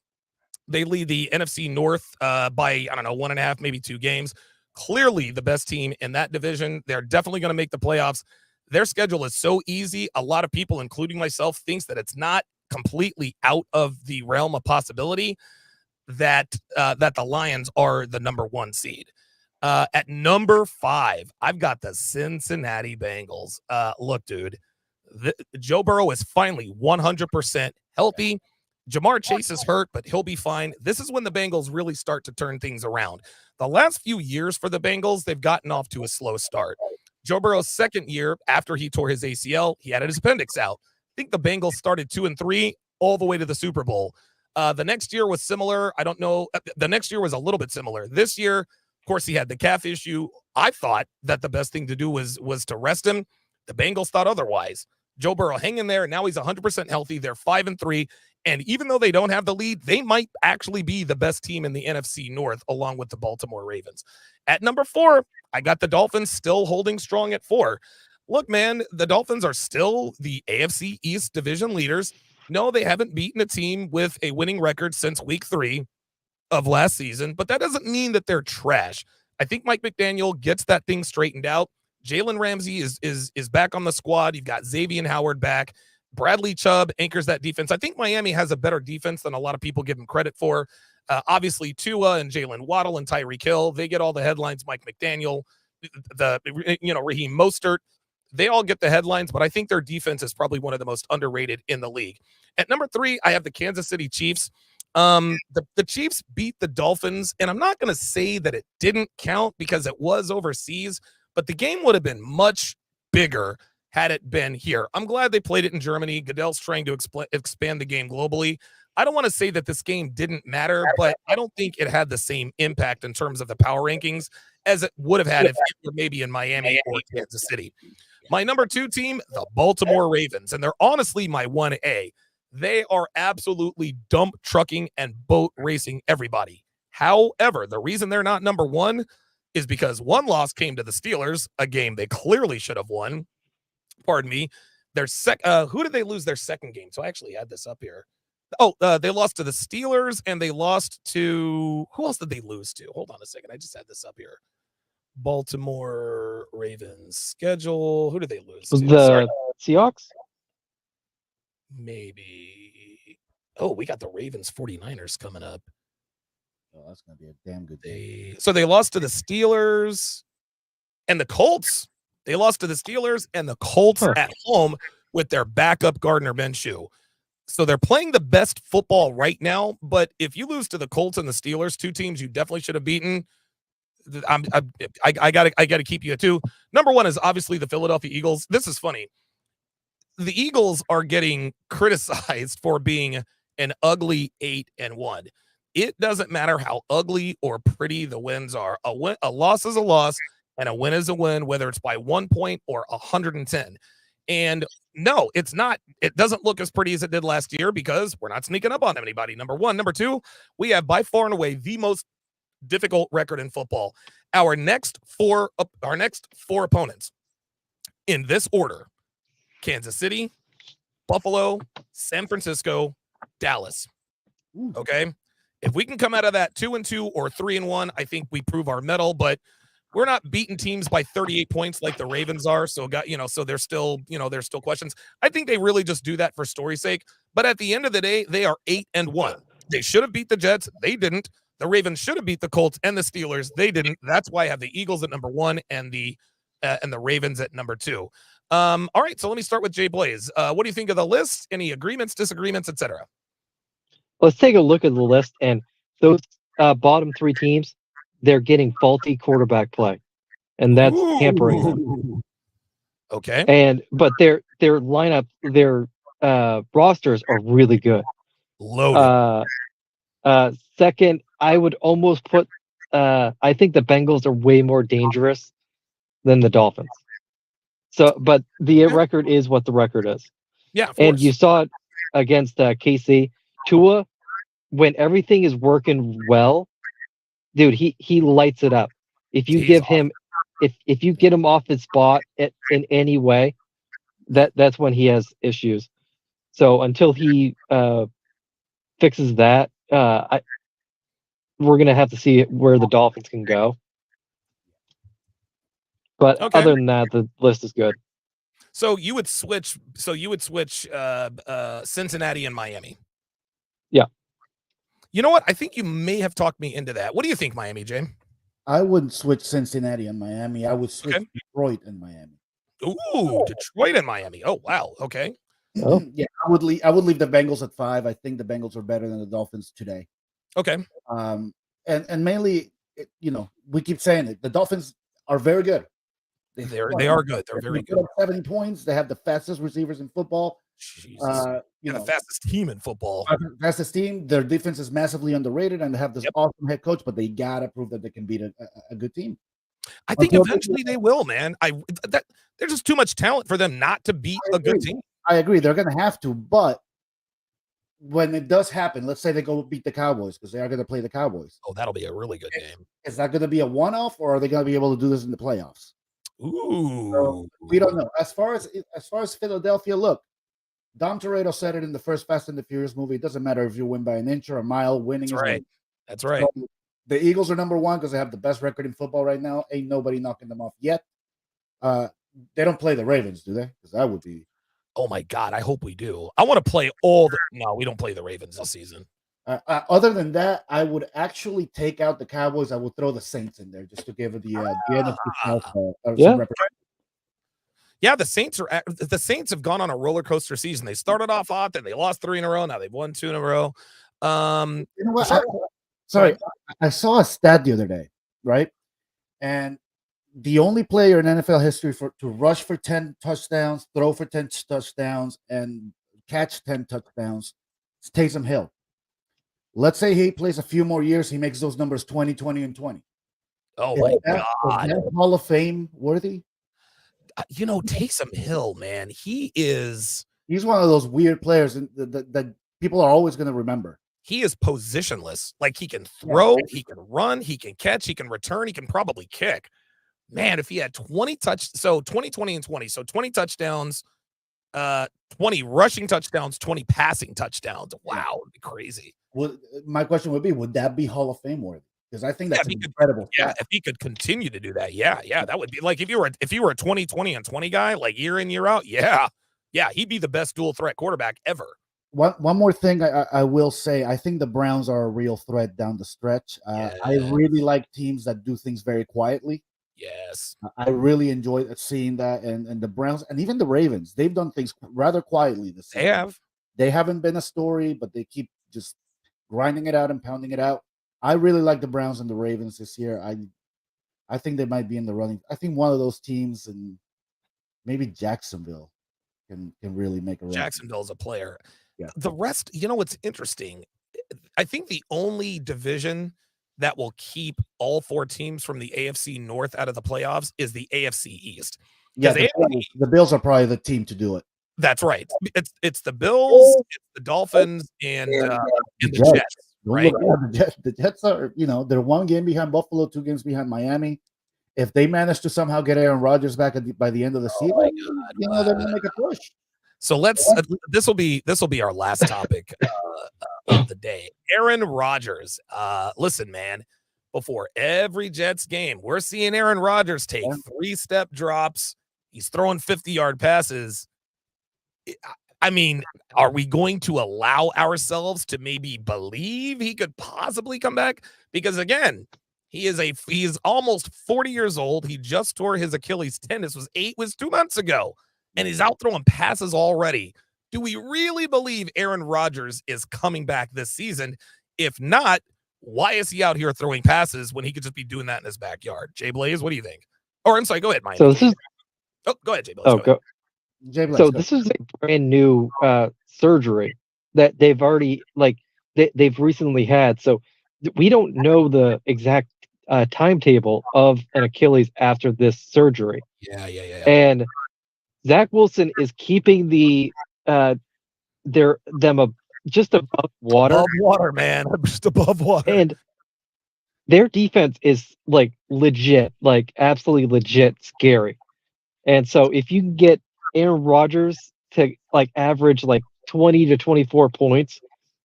They lead the NFC North by, 1.5, maybe 2 games. Clearly the best team in that division. They're definitely going to make the playoffs. Their schedule is so easy. A lot of people, including myself, thinks that it's not completely out of the realm of possibility that the Lions are the number 1 seed. At number 5, I've got the Cincinnati Bengals. Look, dude, Joe Burrow is finally 100% healthy. Jamar Chase is hurt, but he'll be fine. This is when the Bengals really start to turn things around. The last few years for the Bengals, they've gotten off to a slow start. Joe Burrow's second year after he tore his ACL, he had his appendix out. I think the Bengals started 2-3 all the way to the Super Bowl. The next year was similar. I don't know. The next year was a little bit similar. This year, of course, he had the calf issue. I thought that the best thing to do was to rest him. The Bengals thought otherwise. Joe Burrow hang in there. Now he's 100% healthy. They're 5-3. And even though they don't have the lead, they might actually be the best team in the NFC North, along with the Baltimore Ravens. At number 4, I got the Dolphins still holding strong at 4. Look, man, the Dolphins are still the AFC East division leaders. No, they haven't beaten a team with a winning record since week 3 of last season, but that doesn't mean that they're trash. I think Mike McDaniel gets that thing straightened out. Jalen Ramsey is back on the squad. You've got Xavier Howard back. Bradley Chubb anchors that defense. I think Miami has a better defense than a lot of people give him credit for. Obviously, Tua and Jalen Waddle and Tyreek Hill, they get all the headlines. Mike McDaniel, Raheem Mostert, they all get the headlines, but I think their defense is probably one of the most underrated in the league. At number 3, I have the Kansas City Chiefs. The Chiefs beat the Dolphins, and I'm not going to say that it didn't count because it was overseas, but the game would have been much bigger had it been here. I'm glad they played it in Germany. Goodell's trying to expand the game globally. I don't want to say that this game didn't matter, but I don't think it had the same impact in terms of the power rankings as it would have had if it were maybe in Miami or Kansas City. My number 2 team, the Baltimore Ravens, and they're honestly my 1A. They are absolutely dump trucking and boat racing everybody. However, the reason they're not number 1 is because one loss came to the Steelers, a game they clearly should have won. Pardon me. Who did they lose their second game? So I actually had this up here. They lost to the Steelers, and they lost to who else did they lose to? Hold on a second. I just had this up here. Baltimore Ravens schedule. Who did they lose to? The Seahawks? Maybe. Oh, we got the Ravens 49ers coming up. Oh, that's going to be a damn good day. So they lost to the Steelers and the Colts. They lost to the Steelers and the Colts at home with their backup Gardner Minshew. So they're playing the best football right now, but if you lose to the Colts and the Steelers, 2 teams you definitely should have beaten, I gotta keep you at 2. Number 1 is obviously the Philadelphia Eagles. This is funny. The Eagles are getting criticized for being an ugly 8-1. It doesn't matter how ugly or pretty the wins are. A loss is a loss, and a win is a win, whether it's by 1 point or 110. And no, it's not. It doesn't look as pretty as it did last year because we're not sneaking up on anybody. Number 1. Number 2, we have by far and away the most difficult record in football. Our next four opponents in this order: Kansas City, Buffalo, San Francisco, Dallas. Okay. If we can come out of that 2-2 or 3-1, I think we prove our mettle, but we're not beating teams by 38 points like the Ravens are. So there's still questions. I think they really just do that for story's sake. But at the end of the day, they are 8-1. They should have beat the Jets. They didn't. The Ravens should have beat the Colts and the Steelers. They didn't. That's why I have the Eagles at number 1 and the Ravens at number 2. All right. So let me start with Jay Blaze. What do you think of the list? Any agreements, disagreements, etc.? Let's take a look at the list, and those bottom 3 teams, they're getting faulty quarterback play, and that's hampering them. Okay. But their lineup, their rosters are really good. Loaded. Second, I would almost put. I think the Bengals are way more dangerous than the Dolphins. So, but the record is what the record is. Yeah, and you saw it against KC. Tua, when everything is working well, dude, he lights it up. If you give him, if you get him off his spot in any way, that's when he has issues. So until he fixes that, we're gonna have to see where the Dolphins can go. But other than that, the list is good. So you would switch. Cincinnati and Miami. Yeah. You know what? I think you may have talked me into that. What do you think, Miami, Jay? I wouldn't switch Cincinnati and Miami. I would switch Detroit and Miami. Ooh, Detroit and Miami. Oh, wow. Okay. Oh. Yeah, I would leave the Bengals at 5. I think the Bengals are better than the Dolphins today. Okay. And mainly, we keep saying it. The Dolphins are very good. They are good. They're very good. 70 points. They have the fastest receivers in football. Jesus. The fastest team in football. Fastest team. Their defense is massively underrated, and they have this awesome head coach, but they gotta prove that they can beat a good team. I think eventually they will, man. There's just too much talent for them not to beat a good team. I agree. They're gonna have to, but when it does happen, let's say they go beat the Cowboys, because they are going to play the Cowboys. Oh, that'll be a really good game. Is that going to be a one-off, or are they going to be able to do this in the playoffs? Ooh, so we don't know. As far as Philadelphia, look, Dom Toretto said it in the first Fast and the Furious movie. It doesn't matter if you win by an inch or a mile. Winning is right. That's right. So the Eagles are number 1 because they have the best record in football right now. Ain't nobody knocking them off yet. They don't play the Ravens, do they? Because that would be. Oh my God! I hope we do. I want to play all the. No, we don't play the Ravens this season. Other than that, I would actually take out the Cowboys. I would throw the Saints in there just to give the NFC South some representation. Yeah, the Saints have gone on a roller coaster season. They started off hot, then they lost 3 in a row. Now they've won 2 in a row. You know what? Sorry, I saw a stat the other day, right? And the only player in NFL history to rush for 10 touchdowns, throw for 10 touchdowns, and catch 10 touchdowns is Taysom Hill. Let's say he plays a few more years, he makes those numbers 20, 20, and 20. Oh my God. Is that Hall of Fame worthy? Taysom Hill, man, he's one of those weird players that people are always going to remember. He is positionless. Like, he can throw, he can run, he can catch, he can return, he can probably kick. Man, if he had 20 20, 20, and 20. So 20 touchdowns, 20 rushing touchdowns, 20 passing touchdowns. Wow, it'd be crazy. My question would be, would that be Hall of Fame worthy? Because I think that's incredible. Yeah, if he could continue to do that, yeah, that would be like if you were a 20, 20, and 20 guy, like year in, year out, yeah, he'd be the best dual threat quarterback ever. One more thing I will say, I think the Browns are a real threat down the stretch. I really like teams that do things very quietly. Yes. I really enjoy seeing that, and the Browns and even the Ravens, they've done things rather quietly this season. They haven't been a story, but they keep just grinding it out and pounding it out. I really like the Browns and the Ravens this year. I think they might be in the running. I think one of those teams, and maybe Jacksonville can really make a run. Jacksonville's a player. Yeah. The rest, what's interesting, I think the only division that will keep all 4 teams from the AFC North out of the playoffs is the AFC East. Yeah, the Bills are probably the team to do it. That's right. It's the Bills, it's the Dolphins, and the Jets. Right. The Jets are, they're 1 game behind Buffalo, 2 games behind Miami. If they manage to somehow get Aaron Rodgers back by the end of the season, they're going to make a push. So this will be our last topic of the day. Aaron Rodgers. Listen, man, before every Jets game, we're seeing Aaron Rodgers take 3-step drops. He's throwing 50-yard passes. I mean, are we going to allow ourselves to maybe believe he could possibly come back? Because again, he is almost 40 years old. He just tore his Achilles tendon. This was 2 months ago, and he's out throwing passes already. Do we really believe Aaron Rodgers is coming back this season? If not, why is he out here throwing passes when he could just be doing that in his backyard? Jay Blaze, what do you think? Or I'm sorry, go ahead, Mike. So go ahead, Jay Blaze. This is a brand new surgery that they've already they've recently had. So we don't know the exact timetable of an Achilles after this surgery. Yeah. And Zach Wilson is keeping them just above water. Above water, man. Just above water. And their defense is legit, absolutely legit scary. And so if you can get Aaron Rodgers to average 20 to 24 points,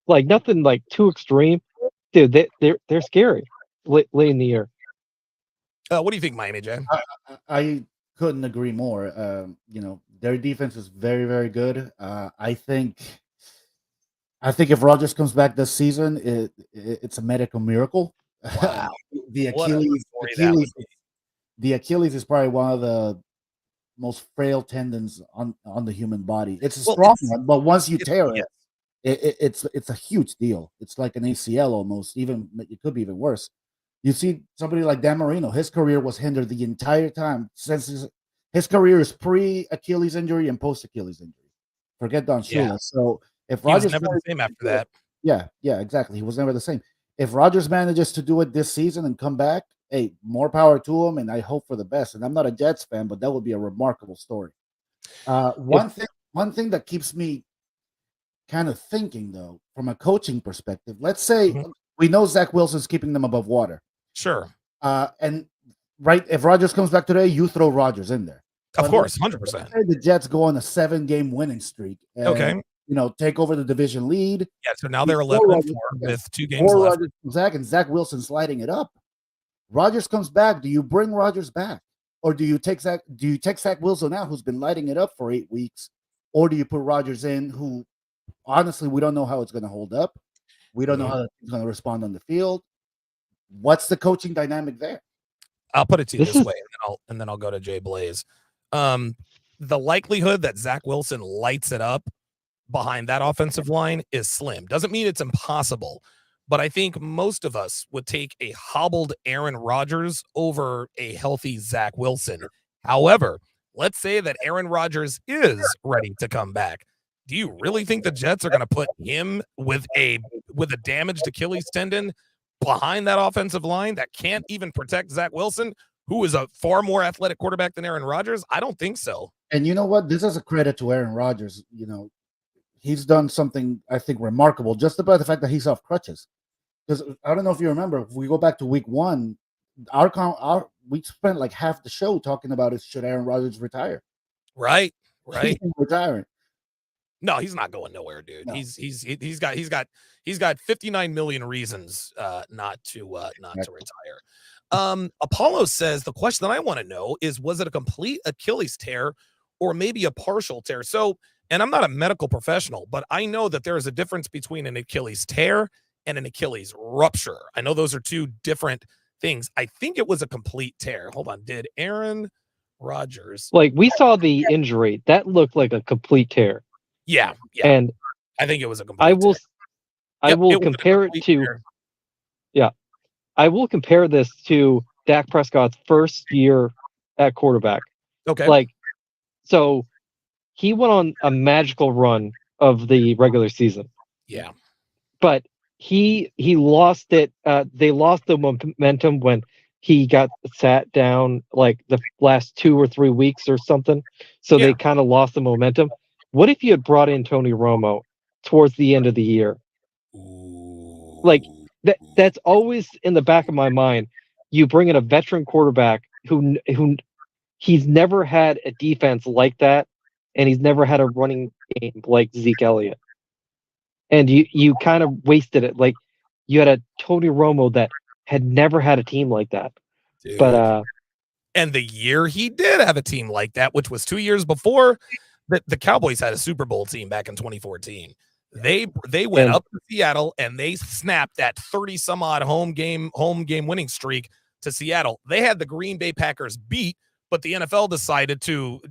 nothing too extreme, dude, they're scary late in the year. What do you think, Miami, Jay? I couldn't agree more. Their defense is very, very good. I think if Rodgers comes back this season, it's a medical miracle. Wow. The Achilles is probably one of the most frail tendons on the human body. It's a strong one, but once you tear it's a huge deal. It's like an ACL almost. Even it could be even worse. You see somebody like Dan Marino, his career was hindered the entire time since his career is pre-Achilles injury and post-Achilles injury. Forget Don Shula. Yeah. So if Rodgers was never the same after that. Yeah, exactly. He was never the same. If Rodgers manages to do it this season and come back, hey, more power to him, and I hope for the best. And I'm not a Jets fan, but that would be a remarkable story. One thing that keeps me kind of thinking, though, from a coaching perspective, let's say we know Zach Wilson's keeping them above water. Sure. And if Rodgers comes back today, you throw Rodgers in there. Of course, 100%. The Jets go on a 7-game winning streak. And, take over the division lead. Yeah, so now they're 11-4 with 2 games left. Zach Wilson sliding it up. Rodgers comes back. Do you bring Rodgers back, or do you take Zach Wilson out, who's been lighting it up for 8 weeks, or do you put Rodgers in, who honestly we don't know how it's going to hold up. We don't know how it's going to respond on the field. What's the coaching dynamic there? I'll put it to you this way, and then I'll go to Jay Blaze. the likelihood that Zach Wilson lights it up behind that offensive line is slim. Doesn't mean it's impossible, but I think most of us would take a hobbled Aaron Rodgers over a healthy Zach Wilson. However, let's say that Aaron Rodgers is ready to come back. Do you really think the Jets are going to put him with a damaged Achilles tendon behind that offensive line that can't even protect Zach Wilson, who is a far more athletic quarterback than Aaron Rodgers? I don't think so. And you know what? This is a credit to Aaron Rodgers. He's done something, I think, remarkable just about the fact that he's off crutches. Because I don't know if you remember, if we go back to week 1, we spent like half the show talking about should Aaron Rodgers retire? Right. He's retiring. No, he's not going nowhere, dude. No. He's got 59 million reasons not to retire. Apollo says the question that I want to know is, was it a complete Achilles tear or maybe a partial tear? So, and I'm not a medical professional, but I know that there is a difference between an Achilles tear and an Achilles rupture. I know those are two different things. I think it was a complete tear. Hold on. Did Aaron Rodgers? Like, we saw the injury. That looked like a complete tear. Yeah. And I think it was a complete tear. I will compare it to tear. Yeah. I will compare this to Dak Prescott's first year at quarterback. Okay. Like, so he went on a magical run of the regular season. Yeah. But he lost it. They lost the momentum when he got sat down like the last 2 or 3 weeks or something. So they kind of lost the momentum. What if you had brought in Tony Romo towards the end of the year? Ooh. Like that's always in the back of my mind. You bring in a veteran quarterback who he's never had a defense like that, and he's never had a running game like Zeke Elliott. And you kind of wasted it. Like, you had a Tony Romo that had never had a team like that. Dude. But and the year he did have a team like that, which was 2 years before, the Cowboys had a Super Bowl team back in 2014. They went up to Seattle and they snapped that 30 some odd home game winning streak to Seattle. They had the Green Bay Packers beat, but the NFL decided to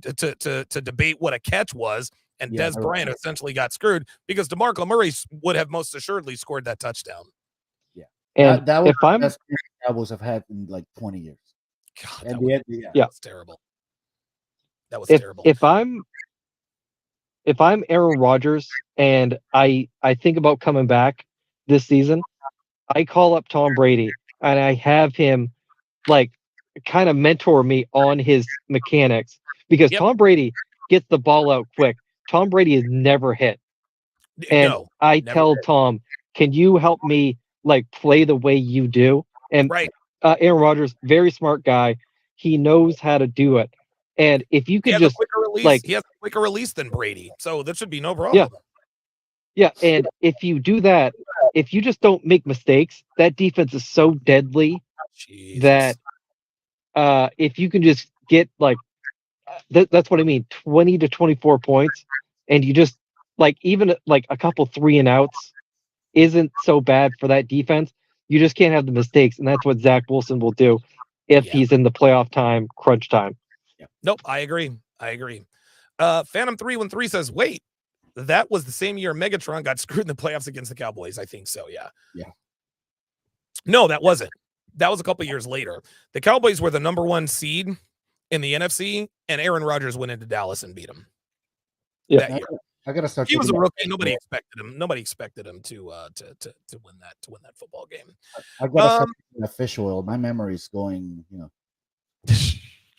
debate what a catch was, and Des Bryant essentially got screwed because DeMarco Murray would have most assuredly scored that touchdown. Yeah, and that was the best the Cowboys have had in like 20 years. God, that was terrible. That was terrible. If I'm Aaron Rodgers and I think about coming back this season, I call up Tom Brady and I have him like kind of mentor me on his mechanics, because Tom Brady gets the ball out quick. Tom Brady is never hit. And I tell Tom, can you help me like play the way you do? And Aaron Rodgers, very smart guy. He knows how to do it. And if you could just he has a quicker release than Brady, so that should be no problem. Yeah, and if you do that, if you just don't make mistakes, that defense is so deadly that if you can just get like that's what I mean, 20 to 24 points, and you just like even like a couple 3 and outs isn't so bad for that defense. You just can't have the mistakes, and that's what Zach Wilson will do if he's in the playoff time, crunch time. Nope, I agree. Phantom 313 says, wait, that was the same year Megatron got screwed in the playoffs against the Cowboys. I think so. Yeah. No, that wasn't. That was a couple years later. The Cowboys were the number 1 seed in the NFC, and Aaron Rodgers went into Dallas and beat him. Yeah. That year. I gotta start. He was a rookie. Nobody expected him to win that football game. I gotta start a fish oil. My memory's going,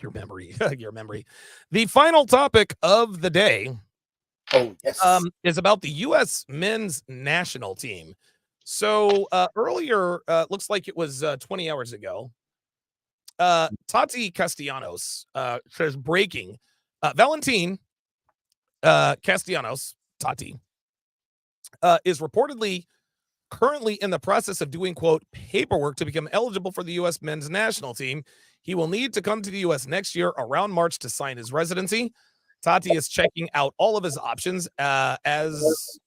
Your memory. The final topic of the day is about the U.S. men's national team. So earlier, looks like it was 20 hours ago, Tati Castellanos says breaking. Valentin Castellanos, Tati, is reportedly currently in the process of doing, quote, paperwork to become eligible for the U.S. men's national team. He will need to come to the U.S. next year around March to sign his residency. Tati is checking out all of his options as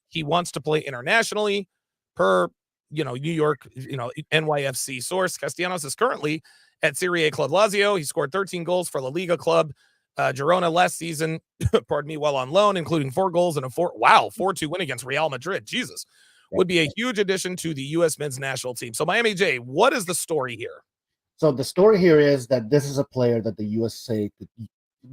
he wants to play internationally per, New York, NYFC source. Castellanos is currently at Serie A club Lazio. He scored 13 goals for La Liga club Girona last season, pardon me, while on loan, including 4 goals and a 4-2 win against Real Madrid. Jesus. Would be a huge addition to the U.S. men's national team. So, Miami J, what is the story here? So the story here is that this is a player that the USA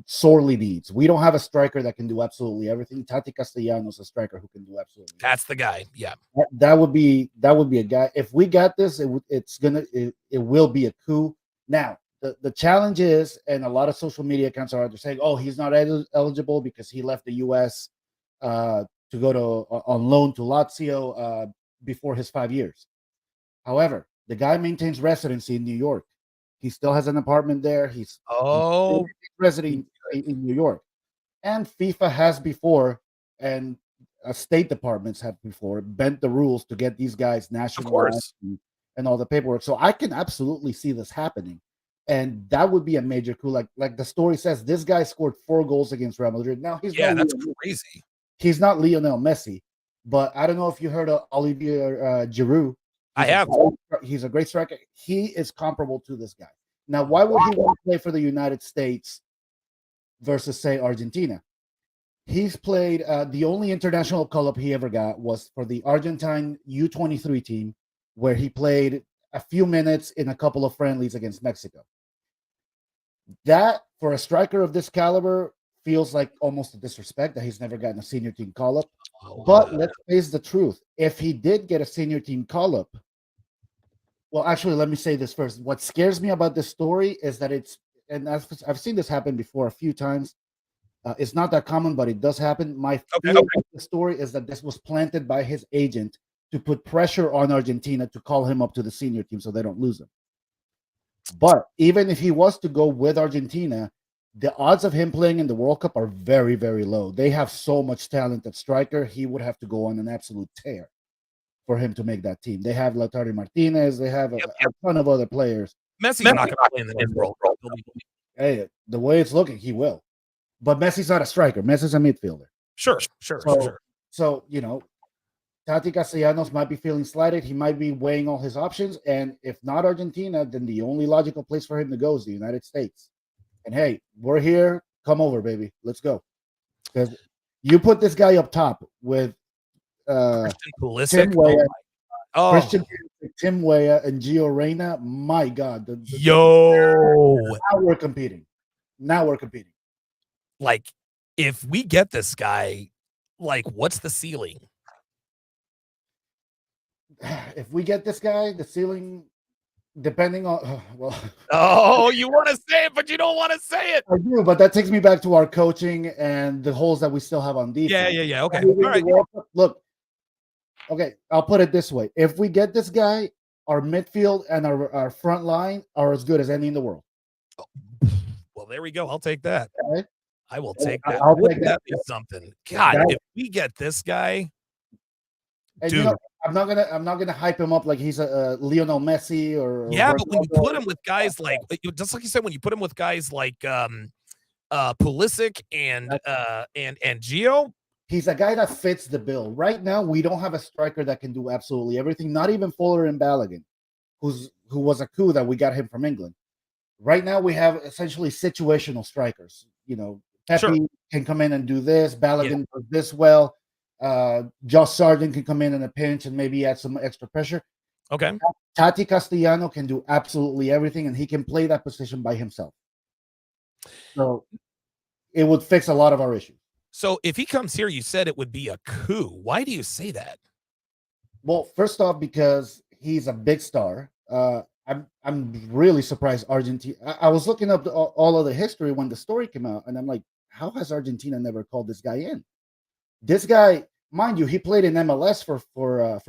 sorely needs. We don't have a striker that can do absolutely everything. Tati Castellanos is a striker who can do absolutely everything. That's the guy. Yeah. That would be a guy. If we got this, it will be a coup. Now, the challenge is, and a lot of social media accounts are saying, oh, he's not eligible because he left the US to go on loan to Lazio before his 5 years. However, the guy maintains residency in New York. He still has an apartment there. He's resident in New York. And FIFA has before, and state departments have before, bent the rules to get these guys national and all the paperwork. So I can absolutely see this happening. And that would be a major coup. Like the story says, this guy scored 4 goals against Real Madrid. Now that's crazy. He's not Lionel Messi, but I don't know if you heard of Olivier Giroud. I have. He's a great striker. He is comparable to this guy. Now, why would he want to play for the United States versus, say, Argentina? He's played the only international call-up he ever got was for the Argentine U23 team, where he played a few minutes in a couple of friendlies against Mexico. That, for a striker of this caliber, feels like almost a disrespect that he's never gotten a senior team call-up. But let's face the truth. If he did get a senior team call-up, well, actually, let me say this first. What scares me about this story is that and I've seen this happen before a few times. It's not that common, but it does happen. My fear of the story is that this was planted by his agent to put pressure on Argentina to call him up to the senior team so they don't lose him. But even if he was to go with Argentina, the odds of him playing in the World Cup are very, very low. They have so much talent at striker. He would have to go on an absolute tear for him to make that team. They have Lautaro Martinez. They have a ton of other players. Messi's not going to play in the World Cup. Hey, the way it's looking, he will. But Messi's not a striker. Messi's a midfielder. Sure. So, Tati Castellanos might be feeling slighted. He might be weighing all his options. And if not Argentina, then the only logical place for him to go is the United States. And hey, we're here. Come over, baby. Let's go. Because you put this guy up top with Christian Pulisic, Tim Weah, and Gio Reyna. My God. Now we're competing. Like, if we get this guy, like, what's the ceiling? If we get this guy, the ceiling, depending on you want to say it, but you don't want to say it. I do, but that takes me back to our coaching and the holes that we still have on defense. Yeah. Okay. All right. Look, okay, I'll put it this way. If we get this guy, our midfield and our front line are as good as any in the world. Well, there we go. I'll take that. Okay. I will take that. Wouldn't that be something? God, if we get this guy, dude. I'm not gonna hype him up like he's a Lionel Messi or but when you put him with guys like, just like you said, when you put him with guys like Pulisic and Gio, he's a guy that fits the bill. Right now, we don't have a striker that can do absolutely everything. Not even Fuller and Balogun, who was a coup that we got him from England. Right now, we have essentially situational strikers. Pepe can come in and do this. Balogun does this well. Josh Sargent can come in a pinch and maybe add some extra pressure. Okay. Tati Castellano can do absolutely everything, and he can play that position by himself. So it would fix a lot of our issues. So if he comes here, you said it would be a coup. Why do you say that? Well, first off, because he's a big star. I'm really surprised Argentina. I was looking up all of the history when the story came out, and I'm like, how has Argentina never called this guy in? This guy, mind you, he played in MLS for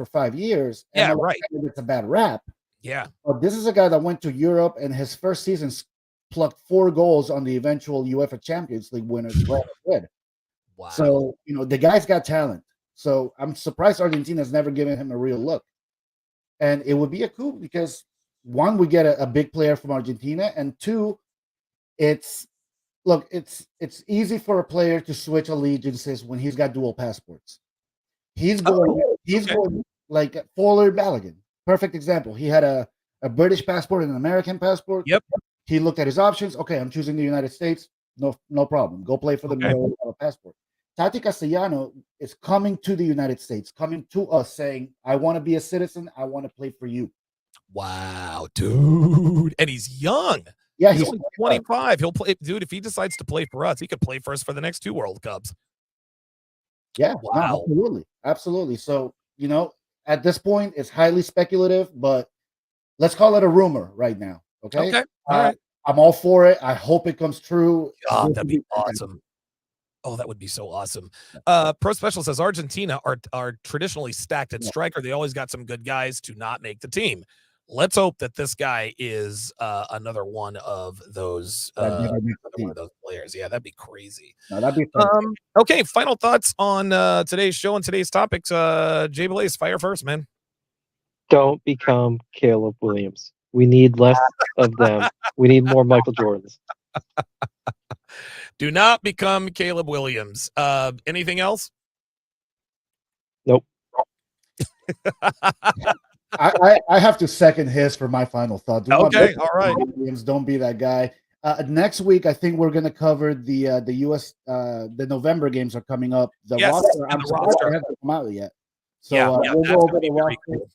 5 years. Yeah, right. It's a bad rap. Yeah. But this is a guy that went to Europe, and his first season plucked 4 goals on the eventual UEFA Champions League winners. Wow. So, the guy's got talent. So I'm surprised Argentina's never given him a real look. And it would be a coup because, one, we get a big player from Argentina, and two, it's easy for a player to switch allegiances when he's got dual passports. He's going like Fuller Balogun. Perfect example. He had a British passport and an American passport. Yep. He looked at his options. Okay, I'm choosing the United States. No problem. Go play for them. You don't have a passport. Tati Castellano is coming to the United States, coming to us saying, I want to be a citizen. I want to play for you. Wow, dude. And he's young. Yeah, he's only 25. He'll play, dude. If he decides to play for us, he could play for us for the next 2 World Cups. Yeah, wow. No, absolutely. So, at this point, it's highly speculative, but let's call it a rumor right now. Okay. All right. I'm all for it. I hope it comes true. God, that'd be awesome. Oh, that would be so awesome. Pro Special says Argentina are traditionally stacked at striker. They always got some good guys to not make the team. Let's hope that this guy is another one of those players. Yeah, that'd be crazy. No, that'd be fun. Okay, final thoughts on today's show and today's topics. Jay Blaze, fire first, man. Don't become Caleb Williams. We need less of them. We need more Michael Jordans. Do not become Caleb Williams. Anything else? Nope. I have to second his for my final thought. Okay, all right. Williams, don't be that guy. Next week, I think we're going to cover the U.S. The November games are coming up. The roster, I'm surprised they haven't come out yet. So we'll go over the roster. Cool.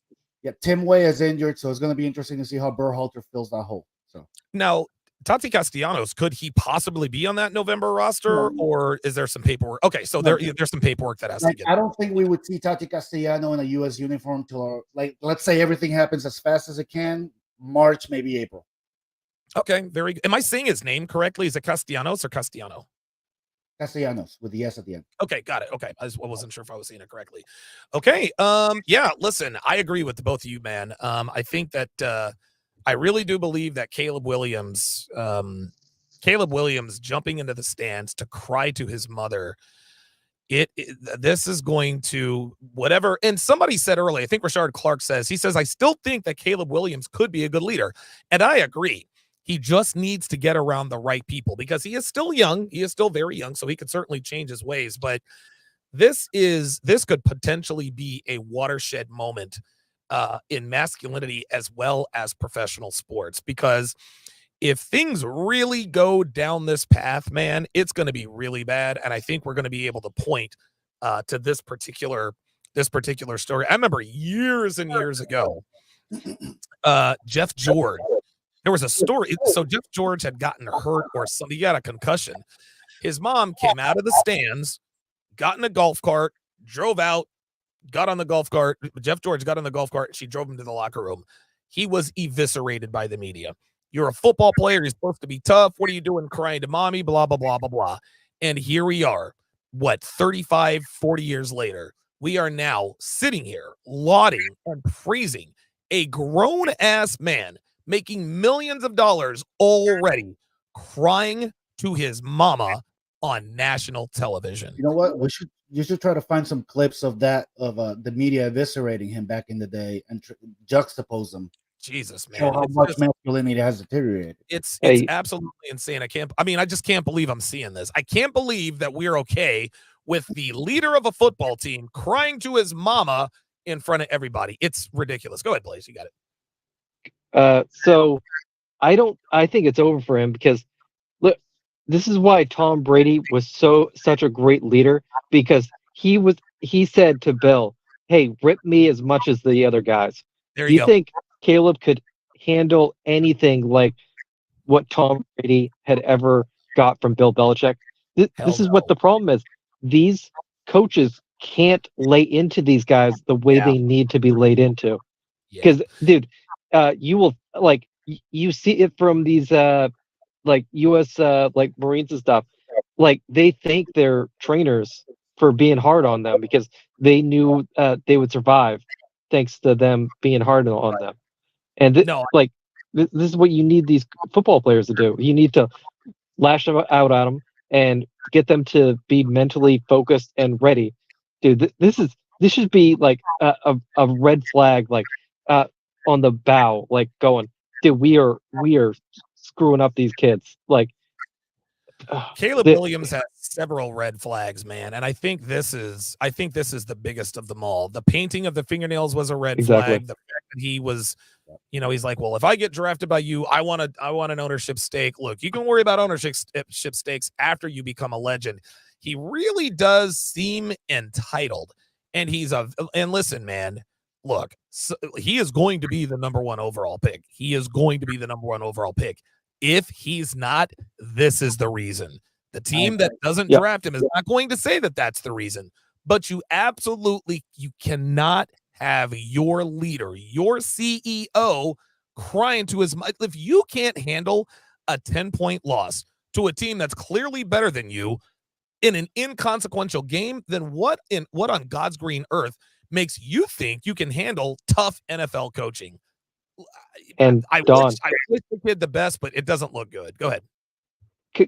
Yeah, Tim Way is injured, so it's going to be interesting to see how Berhalter fills that hole. So now, Tati Castellanos, could he possibly be on that November roster, or is there some paperwork? Okay, so there's some paperwork that has to get. I don't think we would see Tati Castellano in a U.S. uniform till, let's say everything happens as fast as it can, March, maybe April. Okay, very good. Am I saying his name correctly? Is it Castellanos or Castellano? Castellanos with the S at the end. Okay, got it. Okay, I wasn't sure if I was saying it correctly. Okay, yeah. Listen, I agree with both of you, man. I think that I really do believe that Caleb Williams jumping into the stands to cry to his mother. This is going to whatever. And somebody said earlier, I think Rashard Clark says, I still think that Caleb Williams could be a good leader, and I agree. He just needs to get around the right people because he is still young. He is still very young, so he could certainly change his ways. But this could potentially be a watershed moment in masculinity as well as professional sports. Because if things really go down this path, man, it's going to be really bad. And I think we're going to be able to point to this particular story. I remember years and years ago, Jeff George. There was a story. So Jeff George had gotten hurt or something. He got a concussion. His mom came out of the stands, got in a golf cart, drove out, got on the golf cart. Jeff George got on the golf cart. She drove him to the locker room. He was eviscerated by the media. You're a football player. You're supposed to be tough. What are you doing crying to mommy? Blah, blah, blah, blah, blah. And here we are, 35, 40 years later, we are now sitting here lauding and praising a grown-ass man making millions of dollars already, crying to his mama on national television. You know what? You should try to find some clips of that, of the media eviscerating him back in the day and juxtapose them. Jesus, man. Show how much masculinity has deteriorated. It's absolutely insane. I just can't believe I'm seeing this. I can't believe that we're okay with the leader of a football team crying to his mama in front of everybody. It's ridiculous. Go ahead, Blaze. You got it. So I think it's over for him because look, this is why Tom Brady was such a great leader, because he said to Bill, hey, rip me as much as the other guys. There you go. Think Caleb could handle anything like what Tom Brady had ever got from Bill Belichick? This is what the problem is. These coaches can't lay into these guys the way they need to be laid into. Because, dude, you will you see it from these US Marines and stuff. Like, they thank their trainers for being hard on them because they knew they would survive thanks to them being hard on them. And this is what you need these football players to do. You need to lash them out at them and get them to be mentally focused and ready. Dude, this should be like a red flag, on the bow, going, dude, we are screwing up these kids. Caleb Williams has several red flags, man, and I think this is the biggest of them all. The painting of the fingernails was a red flag. The fact that he was, he's like, well, if I get drafted by you, I want an ownership stake. Look, you can worry about ownership stakes after you become a legend. He really does seem entitled, and and listen, man, look, so he is going to be the number 1 overall pick. He is going to be the number 1 overall pick. If he's not, this is the reason. The team that doesn't draft him is not going to say that that's the reason, but you cannot have your leader, your CEO, crying to his mic. If you can't handle a 10-point loss to a team that's clearly better than you in an inconsequential game, then what on God's green earth makes you think you can handle tough NFL coaching? And I wish the kid the best, but it doesn't look good. Go ahead.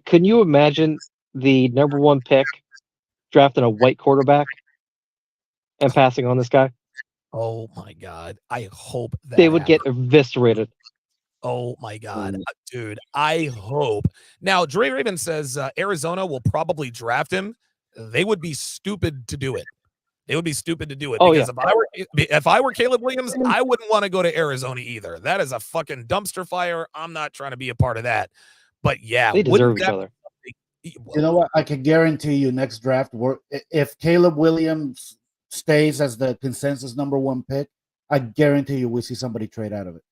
Can you imagine the number 1 pick drafting a white quarterback and passing on this guy? Oh my God. I hope that they would get eviscerated. Oh my God, dude. I hope. Now, Dre Raven says Arizona will probably draft him. They would be stupid to do it. Because if I were Caleb Williams, I wouldn't want to go to Arizona either. That is a fucking dumpster fire. I'm not trying to be a part of that. But yeah, they deserve each other. You know what? I can guarantee you next draft, if Caleb Williams stays as the consensus number 1 pick, I guarantee you we see somebody trade out of it.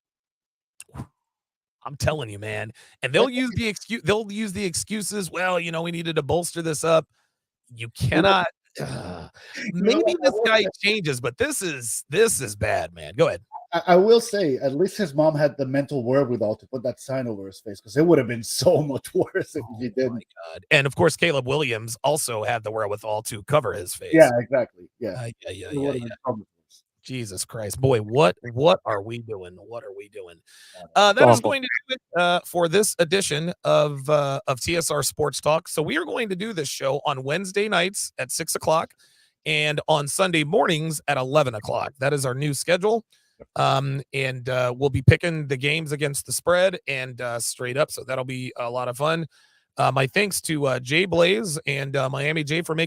I'm telling you, man. And they'll use the excuse. They'll use the excuses. Well, we needed to bolster this up. You cannot. Maybe this guy changes, but this is bad, man. Go ahead. I will say, at least his mom had the mental wherewithal to put that sign over his face, because it would have been so much worse if he didn't. My God. And of course, Caleb Williams also had the wherewithal to cover his face. Yeah, exactly. Yeah. Jesus Christ, boy, what are we doing? That is going to do it for this edition of TSR Sports Talk. So we are going to do this show on Wednesday nights at 6:00 and on Sunday mornings at 11:00. That is our new schedule. And we'll be picking the games against the spread and straight up. So that'll be a lot of fun. My thanks to Jay Blaze and Miami Jay for making